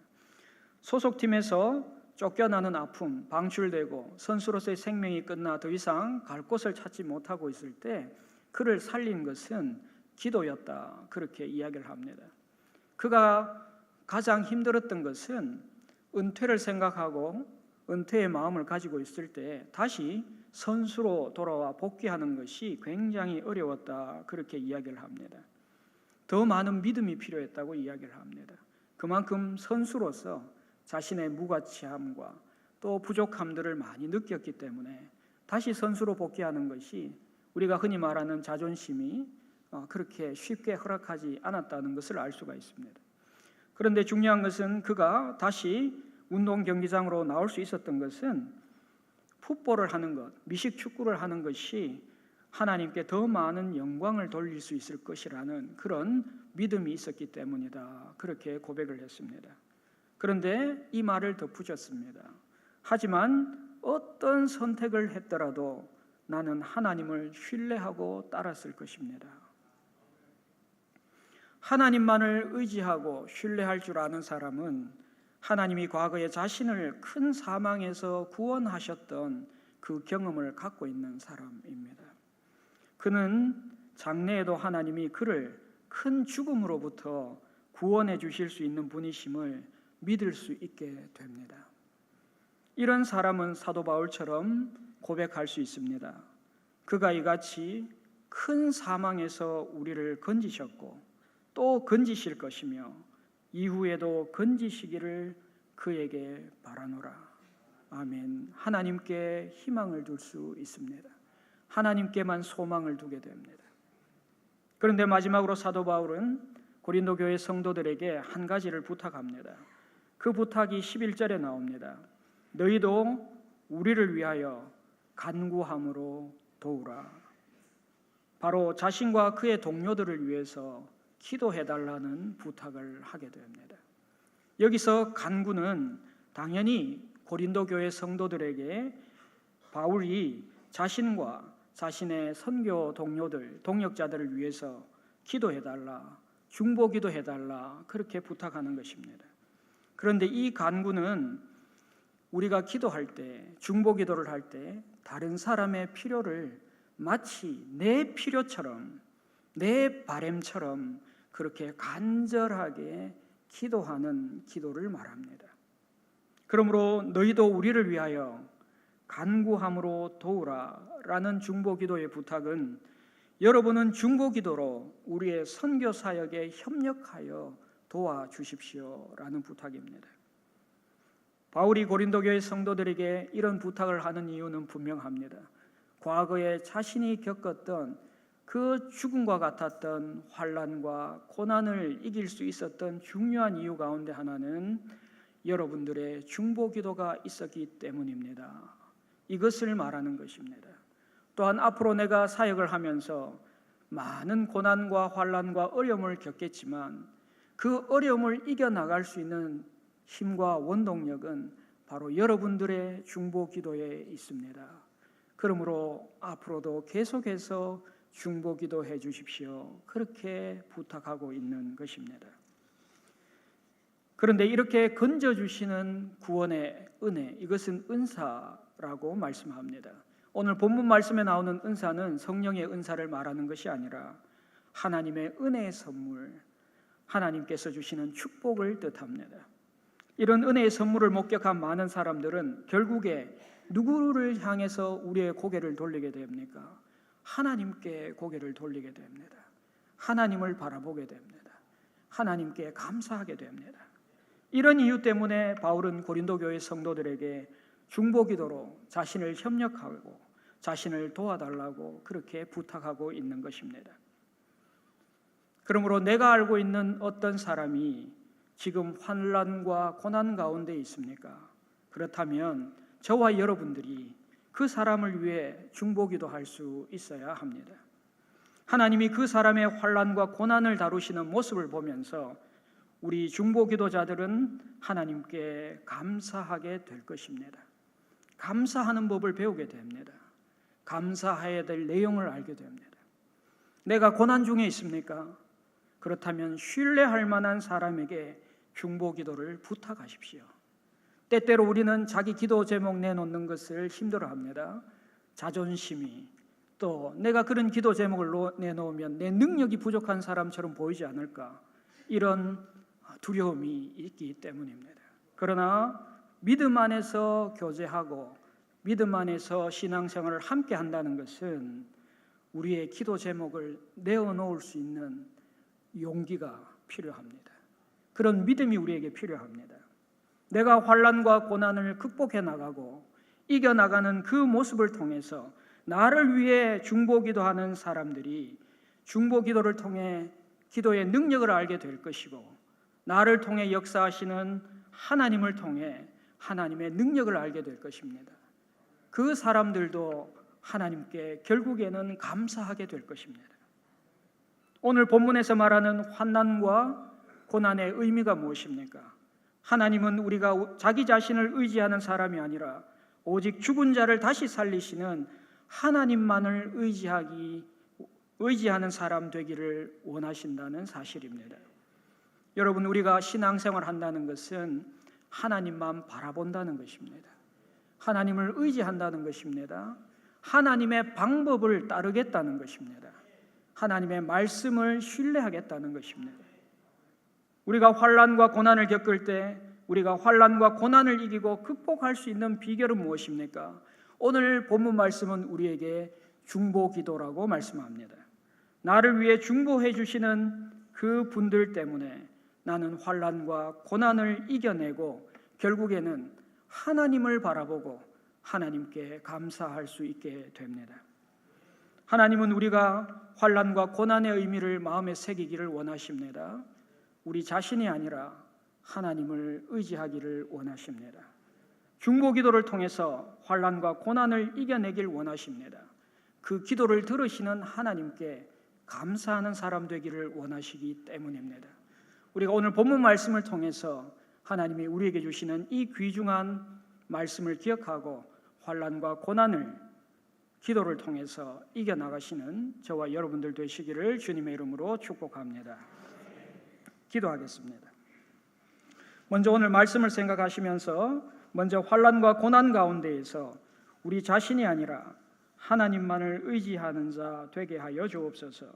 소속팀에서 쫓겨나는 아픔, 방출되고 선수로서의 생명이 끝나 더 이상 갈 곳을 찾지 못하고 있을 때 그를 살린 것은 기도였다 그렇게 이야기를 합니다. 그가 가장 힘들었던 것은 은퇴를 생각하고 은퇴의 마음을 가지고 있을 때 다시 선수로 돌아와 복귀하는 것이 굉장히 어려웠다 그렇게 이야기를 합니다. 더 많은 믿음이 필요했다고 이야기를 합니다. 그만큼 선수로서 자신의 무가치함과 또 부족함들을 많이 느꼈기 때문에 다시 선수로 복귀하는 것이 우리가 흔히 말하는 자존심이 그렇게 쉽게 허락하지 않았다는 것을 알 수가 있습니다. 그런데 중요한 것은 그가 다시 운동 경기장으로 나올 수 있었던 것은 풋볼을 하는 것, 미식축구를 하는 것이 하나님께 더 많은 영광을 돌릴 수 있을 것이라는 그런 믿음이 있었기 때문이다. 그렇게 고백을 했습니다. 그런데 이 말을 덧붙였습니다. 하지만 어떤 선택을 했더라도 나는 하나님을 신뢰하고 따랐을 것입니다. 하나님만을 의지하고 신뢰할 줄 아는 사람은 하나님이 과거에 자신을 큰 사망에서 구원하셨던 그 경험을 갖고 있는 사람입니다. 그는 장래에도 하나님이 그를 큰 죽음으로부터 구원해 주실 수 있는 분이심을 믿을 수 있게 됩니다. 이런 사람은 사도 바울처럼 고백할 수 있습니다. 그가 이같이 큰 사망에서 우리를 건지셨고 또 건지실 것이며 이후에도 건지시기를 그에게 바라노라. 아멘. 하나님께 희망을 둘 수 있습니다. 하나님께만 소망을 두게 됩니다. 그런데 마지막으로 사도 바울은 고린도 교회 성도들에게 한 가지를 부탁합니다. 그 부탁이 11절에 나옵니다. 너희도 우리를 위하여 간구함으로 도우라. 바로 자신과 그의 동료들을 위해서 기도해달라는 부탁을 하게 됩니다. 여기서 간구는 당연히 고린도 교회 성도들에게 바울이 자신과 자신의 선교 동료들, 동역자들을 위해서 기도해달라, 중보기도해달라 그렇게 부탁하는 것입니다. 그런데 이 간구는 우리가 기도할 때, 중보기도를 할 때 다른 사람의 필요를 마치 내 필요처럼, 내 바램처럼 그렇게 간절하게 기도하는 기도를 말합니다. 그러므로 너희도 우리를 위하여 간구함으로 도우라 라는 중보기도의 부탁은 여러분은 중보기도로 우리의 선교 사역에 협력하여 도와주십시오 라는 부탁입니다. 바울이 고린도 교회 성도들에게 이런 부탁을 하는 이유는 분명합니다. 과거에 자신이 겪었던 그 죽음과 같았던 환난과 고난을 이길 수 있었던 중요한 이유 가운데 하나는 여러분들의 중보기도가 있었기 때문입니다. 이것을 말하는 것입니다. 또한 앞으로 내가 사역을 하면서 많은 고난과 환난과 어려움을 겪겠지만 그 어려움을 이겨나갈 수 있는 힘과 원동력은 바로 여러분들의 중보기도에 있습니다. 그러므로 앞으로도 계속해서 중보기도해 주십시오. 그렇게 부탁하고 있는 것입니다. 그런데 이렇게 건져주시는 구원의 은혜, 이것은 은사라고 말씀합니다. 오늘 본문 말씀에 나오는 은사는 성령의 은사를 말하는 것이 아니라 하나님의 은혜의 선물, 하나님께서 주시는 축복을 뜻합니다. 이런 은혜의 선물을 목격한 많은 사람들은 결국에 누구를 향해서 우리의 고개를 돌리게 됩니까? 하나님께 고개를 돌리게 됩니다. 하나님을 바라보게 됩니다. 하나님께 감사하게 됩니다. 이런 이유 때문에 바울은 고린도 교회 성도들에게 중보기도로 자신을 협력하고 자신을 도와달라고 그렇게 부탁하고 있는 것입니다. 그러므로 내가 알고 있는 어떤 사람이 지금 환난과 고난 가운데 있습니까? 그렇다면 저와 여러분들이 그 사람을 위해 중보기도할 수 있어야 합니다. 하나님이 그 사람의 환난과 고난을 다루시는 모습을 보면서 우리 중보기도자들은 하나님께 감사하게 될 것입니다. 감사하는 법을 배우게 됩니다. 감사해야 될 내용을 알게 됩니다. 내가 고난 중에 있습니까? 그렇다면 신뢰할 만한 사람에게 중보기도를 부탁하십시오. 때때로 우리는 자기 기도 제목 내놓는 것을 힘들어합니다. 자존심이, 또 내가 그런 기도 제목을 내놓으면 내 능력이 부족한 사람처럼 보이지 않을까, 이런 두려움이 있기 때문입니다. 그러나 믿음 안에서 교제하고 믿음 안에서 신앙생활을 함께 한다는 것은 우리의 기도 제목을 내어놓을 수 있는 용기가 필요합니다. 그런 믿음이 우리에게 필요합니다. 내가 환난과 고난을 극복해 나가고 이겨나가는 그 모습을 통해서 나를 위해 중보기도하는 사람들이 중보기도를 통해 기도의 능력을 알게 될 것이고, 나를 통해 역사하시는 하나님을 통해 하나님의 능력을 알게 될 것입니다. 그 사람들도 하나님께 결국에는 감사하게 될 것입니다. 오늘 본문에서 말하는 환난과 고난의 의미가 무엇입니까? 하나님은 우리가 자기 자신을 의지하는 사람이 아니라 오직 죽은 자를 다시 살리시는 하나님만을 의지하는 사람 되기를 원하신다는 사실입니다. 여러분, 우리가 신앙생활 한다는 것은 하나님만 바라본다는 것입니다. 하나님을 의지한다는 것입니다. 하나님의 방법을 따르겠다는 것입니다. 하나님의 말씀을 신뢰하겠다는 것입니다. 우리가 환난과 고난을 겪을 때 우리가 환난과 고난을 이기고 극복할 수 있는 비결은 무엇입니까? 오늘 본문 말씀은 우리에게 중보 기도라고 말씀합니다. 나를 위해 중보해 주시는 그 분들 때문에 나는 환난과 고난을 이겨내고 결국에는 하나님을 바라보고 하나님께 감사할 수 있게 됩니다. 하나님은 우리가 환난과 고난의 의미를 마음에 새기기를 원하십니다. 우리 자신이 아니라 하나님을 의지하기를 원하십니다. 중보 기도를 통해서 환난과 고난을 이겨내길 원하십니다. 그 기도를 들으시는 하나님께 감사하는 사람 되기를 원하시기 때문입니다. 우리가 오늘 본문 말씀을 통해서 하나님이 우리에게 주시는 이 귀중한 말씀을 기억하고 환난과 고난을 기도를 통해서 이겨나가시는 저와 여러분들 되시기를 주님의 이름으로 축복합니다. 기도하겠습니다. 먼저 오늘 말씀을 생각하시면서 먼저 환난과 고난 가운데에서 우리 자신이 아니라 하나님만을 의지하는 자 되게 하여 주옵소서.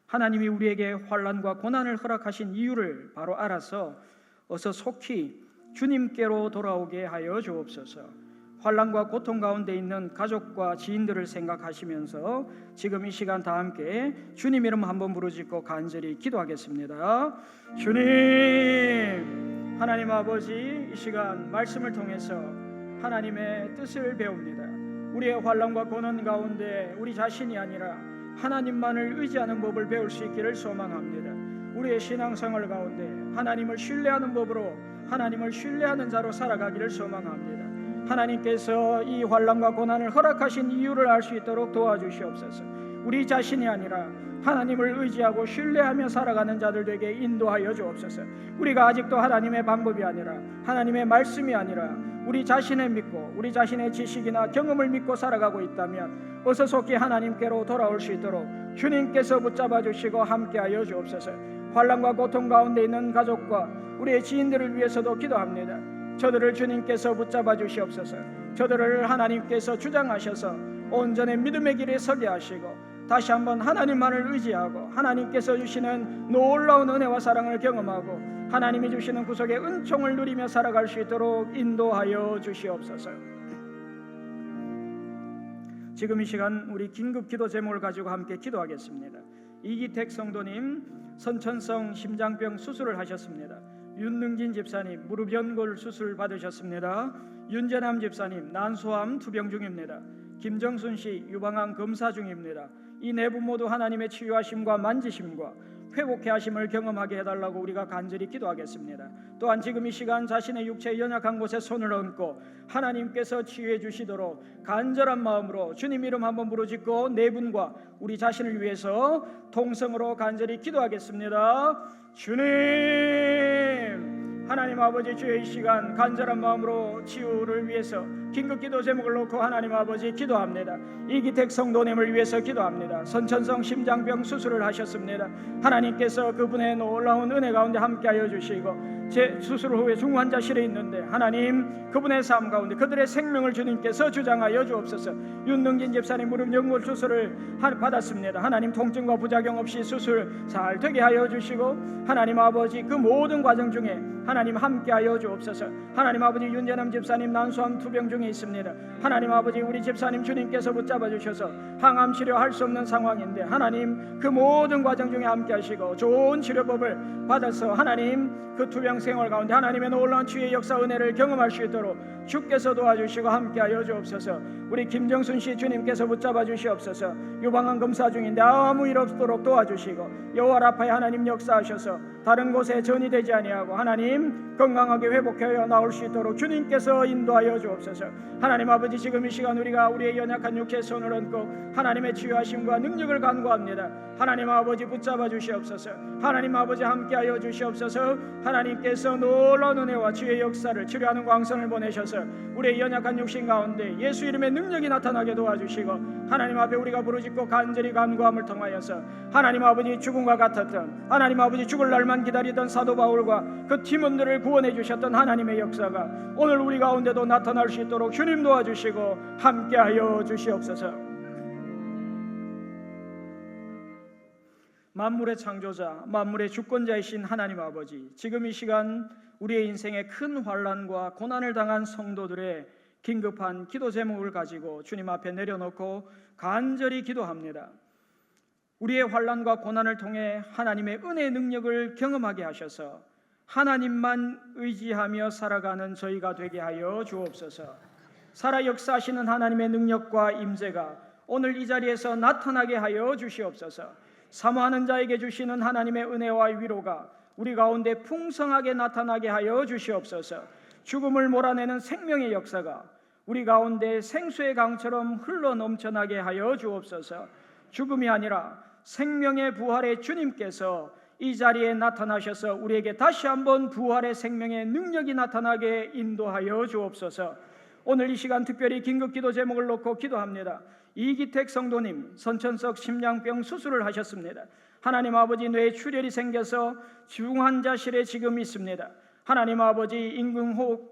하나님이 우리에게 환난과 고난을 허락하신 이유를 바로 알아서 어서 속히 주님께로 돌아오게 하여 주옵소서. 환난과 고통 가운데 있는 가족과 지인들을 생각하시면서 지금 이 시간 다 함께 주님 이름 한번 부르짖고 간절히 기도하겠습니다. 주님, 하나님 아버지, 이 시간 말씀을 통해서 하나님의 뜻을 배웁니다. 우리의 환난과 고난 가운데 우리 자신이 아니라 하나님만을 의지하는 법을 배울 수 있기를 소망합니다. 우리의 신앙생활 가운데 하나님을 신뢰하는 법으로 하나님을 신뢰하는 자로 살아가기를 소망합니다. 하나님께서 이 환난과 고난을 허락하신 이유를 알 수 있도록 도와주시옵소서. 우리 자신이 아니라 하나님을 의지하고 신뢰하며 살아가는 자들에게 인도하여 주옵소서. 우리가 아직도 하나님의 방법이 아니라 하나님의 말씀이 아니라 우리 자신을 믿고 우리 자신의 지식이나 경험을 믿고 살아가고 있다면 어서 속히 하나님께로 돌아올 수 있도록 주님께서 붙잡아 주시고 함께하여 주옵소서. 환난과 고통 가운데 있는 가족과 우리의 지인들을 위해서도 기도합니다. 저들을 주님께서 붙잡아 주시옵소서. 저들을 하나님께서 주장하셔서 온전히 믿음의 길에 서게 하시고 다시 한번 하나님만을 의지하고 하나님께서 주시는 놀라운 은혜와 사랑을 경험하고 하나님이 주시는 구속의 은총을 누리며 살아갈 수 있도록 인도하여 주시옵소서. 지금 이 시간 우리 긴급 기도 제목을 가지고 함께 기도하겠습니다. 이기택 성도님 선천성 심장병 수술을 하셨습니다. 윤능진 집사님 무릎 연골 수술 받으셨습니다. 윤재남 집사님 난소암 투병 중입니다. 김정순 씨 유방암 검사 중입니다. 이 네 분 모두 하나님의 치유하심과 만지심과 회복케 하심을 경험하게 해달라고 우리가 간절히 기도하겠습니다. 또한 지금 이 시간 자신의 육체의 연약한 곳에 손을 얹고 하나님께서 치유해 주시도록 간절한 마음으로 주님 이름 한번 부르짖고 네 분과 우리 자신을 위해서 통성으로 간절히 기도하겠습니다. 주님, 하나님 아버지, 주의 이 시간 간절한 마음으로 치유를 위해서 긴급 기도 제목을 놓고 하나님 아버지 기도합니다. 이기택 성도님을 위해서 기도합니다. 선천성 심장병 수술을 하셨습니다. 하나님께서 그분의 놀라운 은혜 가운데 함께하여 주시고 제 수술 후에 중환자실에 있는데 하나님 그분의 삶 가운데 그들의 생명을 주님께서 주장하여 주옵소서. 윤능진 집사님 무릎 연골 수술을 받았습니다. 하나님 통증과 부작용 없이 수술 잘 되게 하여 주시고 하나님 아버지 그 모든 과정 중에 하나님 함께하여 주옵소서. 하나님 아버지 윤재남 집사님 난소암 투병 중에 있습니다. 하나님 아버지 우리 집사님 주님께서 붙잡아 주셔서 항암 치료할 수 없는 상황인데 하나님 그 모든 과정 중에 함께하시고 좋은 치료법을 받아서 하나님 그 투병 신앙생활 가운데 하나님의 놀라운 주의 역사 은혜를 경험할 수 있도록 주께서 도와주시고 함께하여 주옵소서. 우리 김정순 씨 주님께서 붙잡아 주시옵소서. 유방암 검사 중인데 아무 일 없도록 도와주시고 여호와 라파의 하나님 역사하셔서 다른 곳에 전이 되지 아니하고 하나님 건강하게 회복하여 나올 수 있도록 주님께서 인도하여 주옵소서. 하나님 아버지, 지금 이 시간 우리가 우리의 연약한 육체의 손을 얹고 하나님의 치유하심과 능력을 간구합니다. 하나님 아버지 붙잡아 주시옵소서. 하나님 아버지 함께하여 주시옵소서. 하나님께서 놀라운 은혜와 주의 역사를 치료하는 광선을 보내셔서 우리의 연약한 육신 가운데 예수 이름의 능력이 나타나게 도와주시고 하나님 앞에 우리가 부르짖고 간절히 간구함을 통하여서 하나님 아버지 죽음과 같았던 하나님 아버지 죽을 날만 기다리던 사도 바울과 그 팀원들을 구원해 주셨던 하나님의 역사가 오늘 우리 가운데도 나타날 수 있도록 주님 도와주시고 함께하여 주시옵소서. 만물의 창조자, 만물의 주권자이신 하나님 아버지, 지금 이 시간 우리의 인생에 큰 환난과 고난을 당한 성도들의 긴급한 기도 제목을 가지고 주님 앞에 내려놓고 간절히 기도합니다. 우리의 환난과 고난을 통해 하나님의 은혜의 능력을 경험하게 하셔서 하나님만 의지하며 살아가는 저희가 되게 하여 주옵소서. 살아 역사하시는 하나님의 능력과 임재가 오늘 이 자리에서 나타나게 하여 주시옵소서. 사모하는 자에게 주시는 하나님의 은혜와 위로가 우리 가운데 풍성하게 나타나게 하여 주시옵소서. 죽음을 몰아내는 생명의 역사가 우리 가운데 생수의 강처럼 흘러 넘쳐나게 하여 주옵소서. 죽음이 아니라 생명의 부활의 주님께서 이 자리에 나타나셔서 우리에게 다시 한번 부활의 생명의 능력이 나타나게 인도하여 주옵소서. 오늘 이 시간 특별히 긴급기도 제목을 놓고 기도합니다. 이기택 성도님 선천성 심장병 수술을 하셨습니다. 하나님 아버지, 뇌에 출혈이 생겨서 중환자실에 지금 있습니다. 하나님 아버지,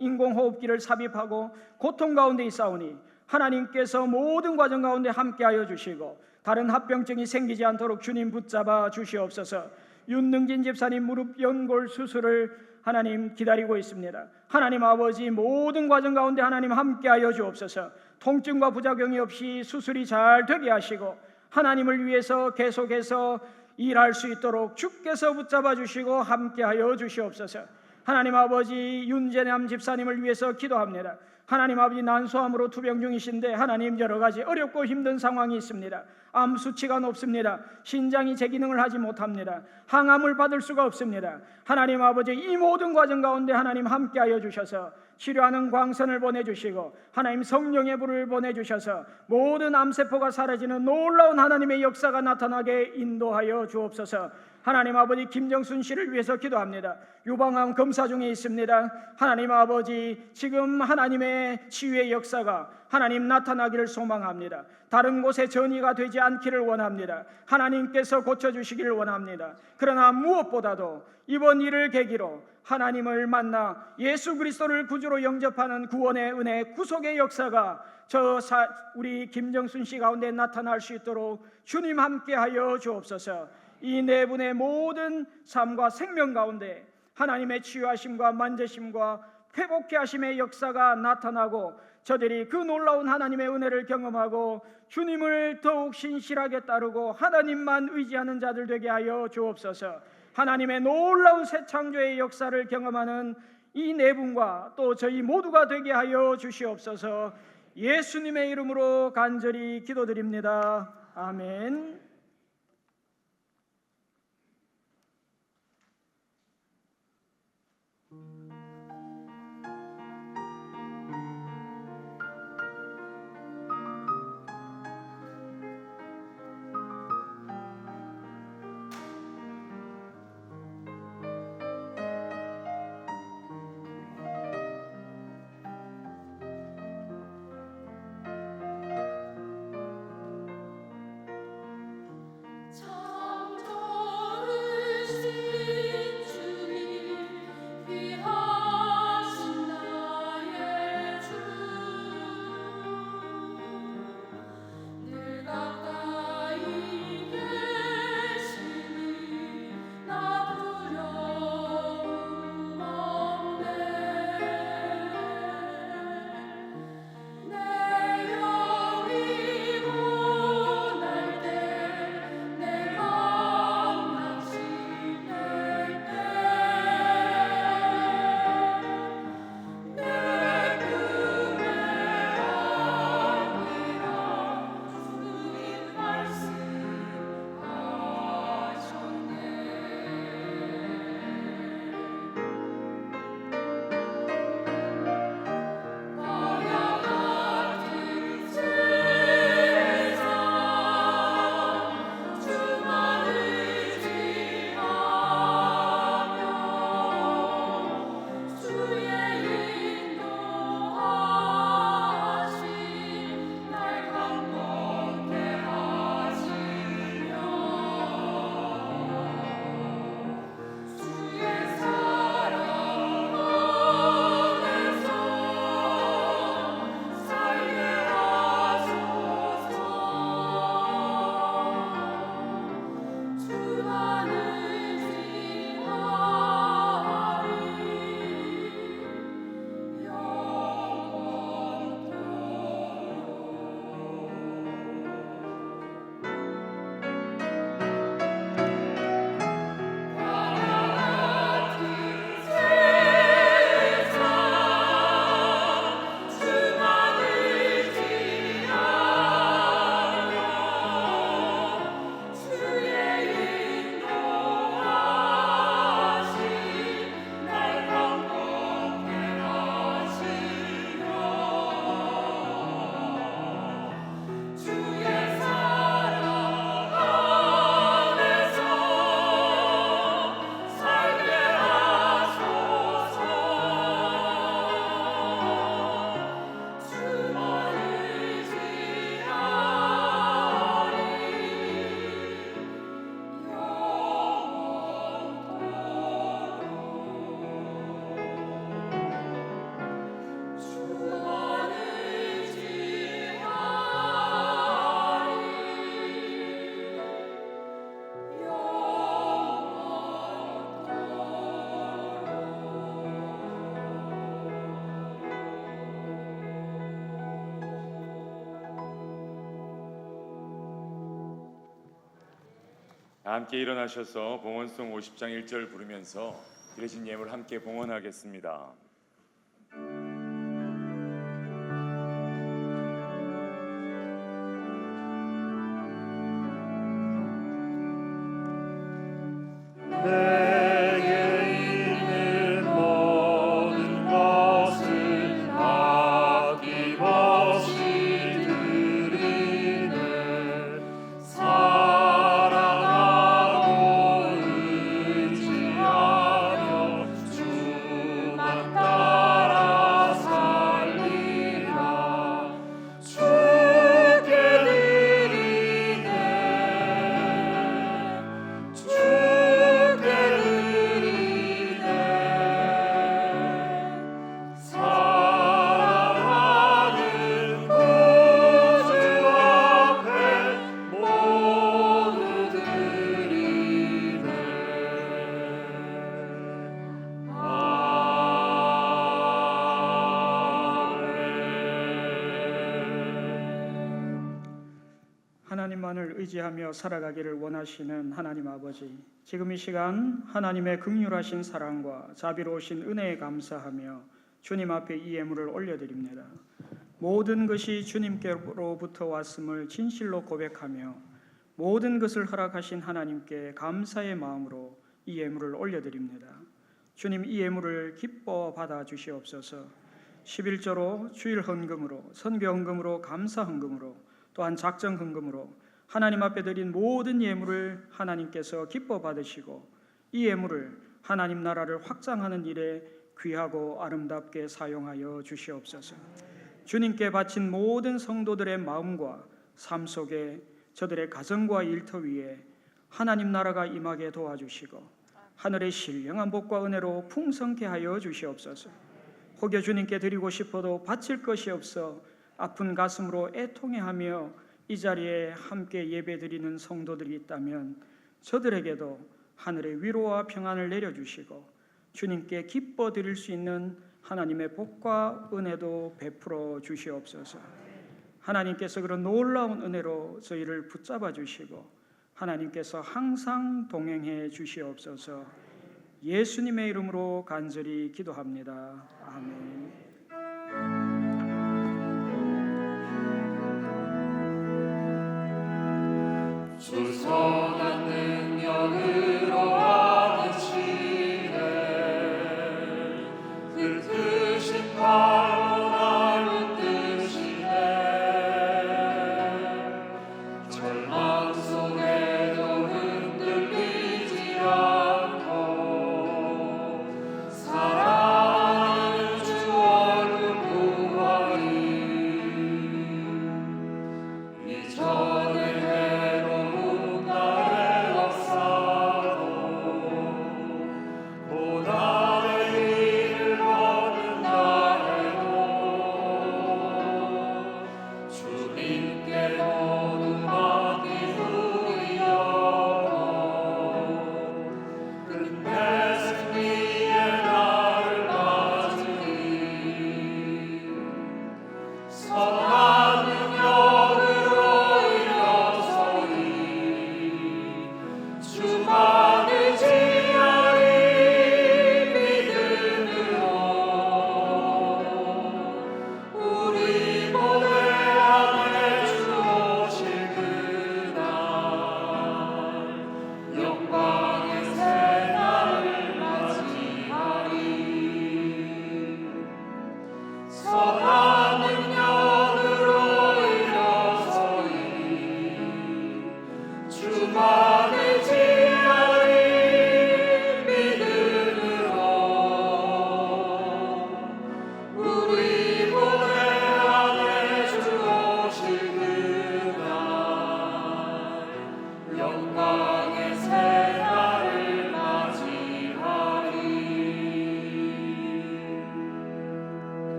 인공호흡기를 삽입하고 고통 가운데 있사오니 하나님께서 모든 과정 가운데 함께하여 주시고 다른 합병증이 생기지 않도록 주님 붙잡아 주시옵소서. 윤능진 집사님 무릎 연골 수술을 하나님 기다리고 있습니다. 하나님 아버지, 모든 과정 가운데 하나님 함께하여 주옵소서. 통증과 부작용이 없이 수술이 잘 되게 하시고 하나님을 위해서 계속해서 일할 수 있도록 주께서 붙잡아 주시고 함께하여 주시옵소서. 하나님 아버지, 윤재남 집사님을 위해서 기도합니다. 하나님 아버지, 난소암으로 투병 중이신데 하나님 여러 가지 어렵고 힘든 상황이 있습니다. 암 수치가 높습니다. 신장이 제 기능을 하지 못합니다. 항암을 받을 수가 없습니다. 하나님 아버지, 이 모든 과정 가운데 하나님 함께하여 주셔서 치료하는 광선을 보내주시고 하나님 성령의 불을 보내주셔서 모든 암세포가 사라지는 놀라운 하나님의 역사가 나타나게 인도하여 주옵소서. 하나님 아버지, 김정순 씨를 위해서 기도합니다. 유방암 검사 중에 있습니다. 하나님 아버지, 지금 하나님의 치유의 역사가 하나님 나타나기를 소망합니다. 다른 곳에 전이가 되지 않기를 원합니다. 하나님께서 고쳐주시기를 원합니다. 그러나 무엇보다도 이번 일을 계기로 하나님을 만나 예수 그리스도를 구주로 영접하는 구원의 은혜, 구속의 역사가 우리 김정순 씨 가운데 나타날 수 있도록 주님 함께하여 주옵소서. 이 네 분의 모든 삶과 생명 가운데 하나님의 치유하심과 만지심과 회복케 하심의 역사가 나타나고 저들이 그 놀라운 하나님의 은혜를 경험하고 주님을 더욱 신실하게 따르고 하나님만 의지하는 자들 되게 하여 주옵소서. 하나님의 놀라운 새 창조의 역사를 경험하는 이 네 분과 또 저희 모두가 되게 하여 주시옵소서. 예수님의 이름으로 간절히 기도드립니다. 아멘. 함께 일어나셔서 봉헌송 50장 1절 부르면서 드리신 예물 함께 봉헌하겠습니다. 하나님만을 의지하며 살아가기를 원하시는 하나님 아버지, 지금 이 시간 하나님의 긍휼하신 사랑과 자비로우신 은혜에 감사하며 주님 앞에 이 예물을 올려드립니다. 모든 것이 주님께로부터 왔음을 진실로 고백하며 모든 것을 허락하신 하나님께 감사의 마음으로 이 예물을 올려드립니다. 주님, 이 예물을 기뻐 받아 주시옵소서. 11조로 주일 헌금으로, 선교 헌금으로, 감사 헌금으로, 또한 작정 헌금으로 하나님 앞에 드린 모든 예물을 하나님께서 기뻐 받으시고 이 예물을 하나님 나라를 확장하는 일에 귀하고 아름답게 사용하여 주시옵소서. 주님께 바친 모든 성도들의 마음과 삶 속에 저들의 가정과 일터 위에 하나님 나라가 임하게 도와주시고 하늘의 신령한 복과 은혜로 풍성케 하여 주시옵소서. 혹여 주님께 드리고 싶어도 바칠 것이 없어 아픈 가슴으로 애통해하며 이 자리에 함께 예배드리는 성도들이 있다면 저들에게도 하늘의 위로와 평안을 내려주시고 주님께 기뻐 드릴 수 있는 하나님의 복과 은혜도 베풀어 주시옵소서. 하나님께서 그런 놀라운 은혜로 저희를 붙잡아 주시고 하나님께서 항상 동행해 주시옵소서. 예수님의 이름으로 간절히 기도합니다. 아멘. 주 선한 능력으로 와주시네 그 크신 팔로 날 붙드시네 절망 속에도 흔들리지 않고 사랑하는 주 얼굴 보아리 이전에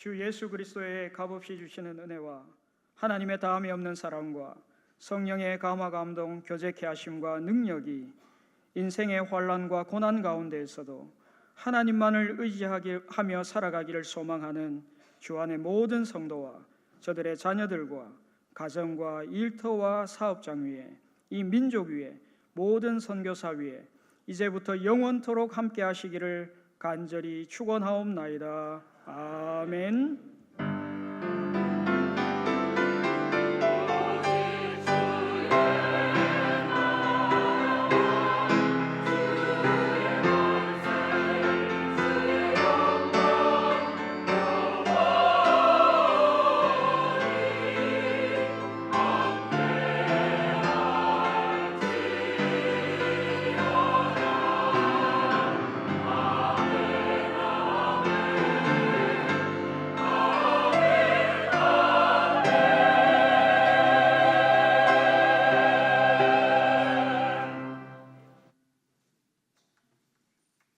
주 예수 그리스도의 값없이 주시는 은혜와 하나님의 다함이 없는 사랑과 성령의 감화 감동 교제케 하심과 능력이 인생의 환난과 고난 가운데에서도 하나님만을 의지하며 살아가기를 소망하는 주 안의 모든 성도와 저들의 자녀들과 가정과 일터와 사업장 위에 이 민족 위에 모든 선교사 위에 이제부터 영원토록 함께 하시기를 간절히 축원하옵나이다. 아멘.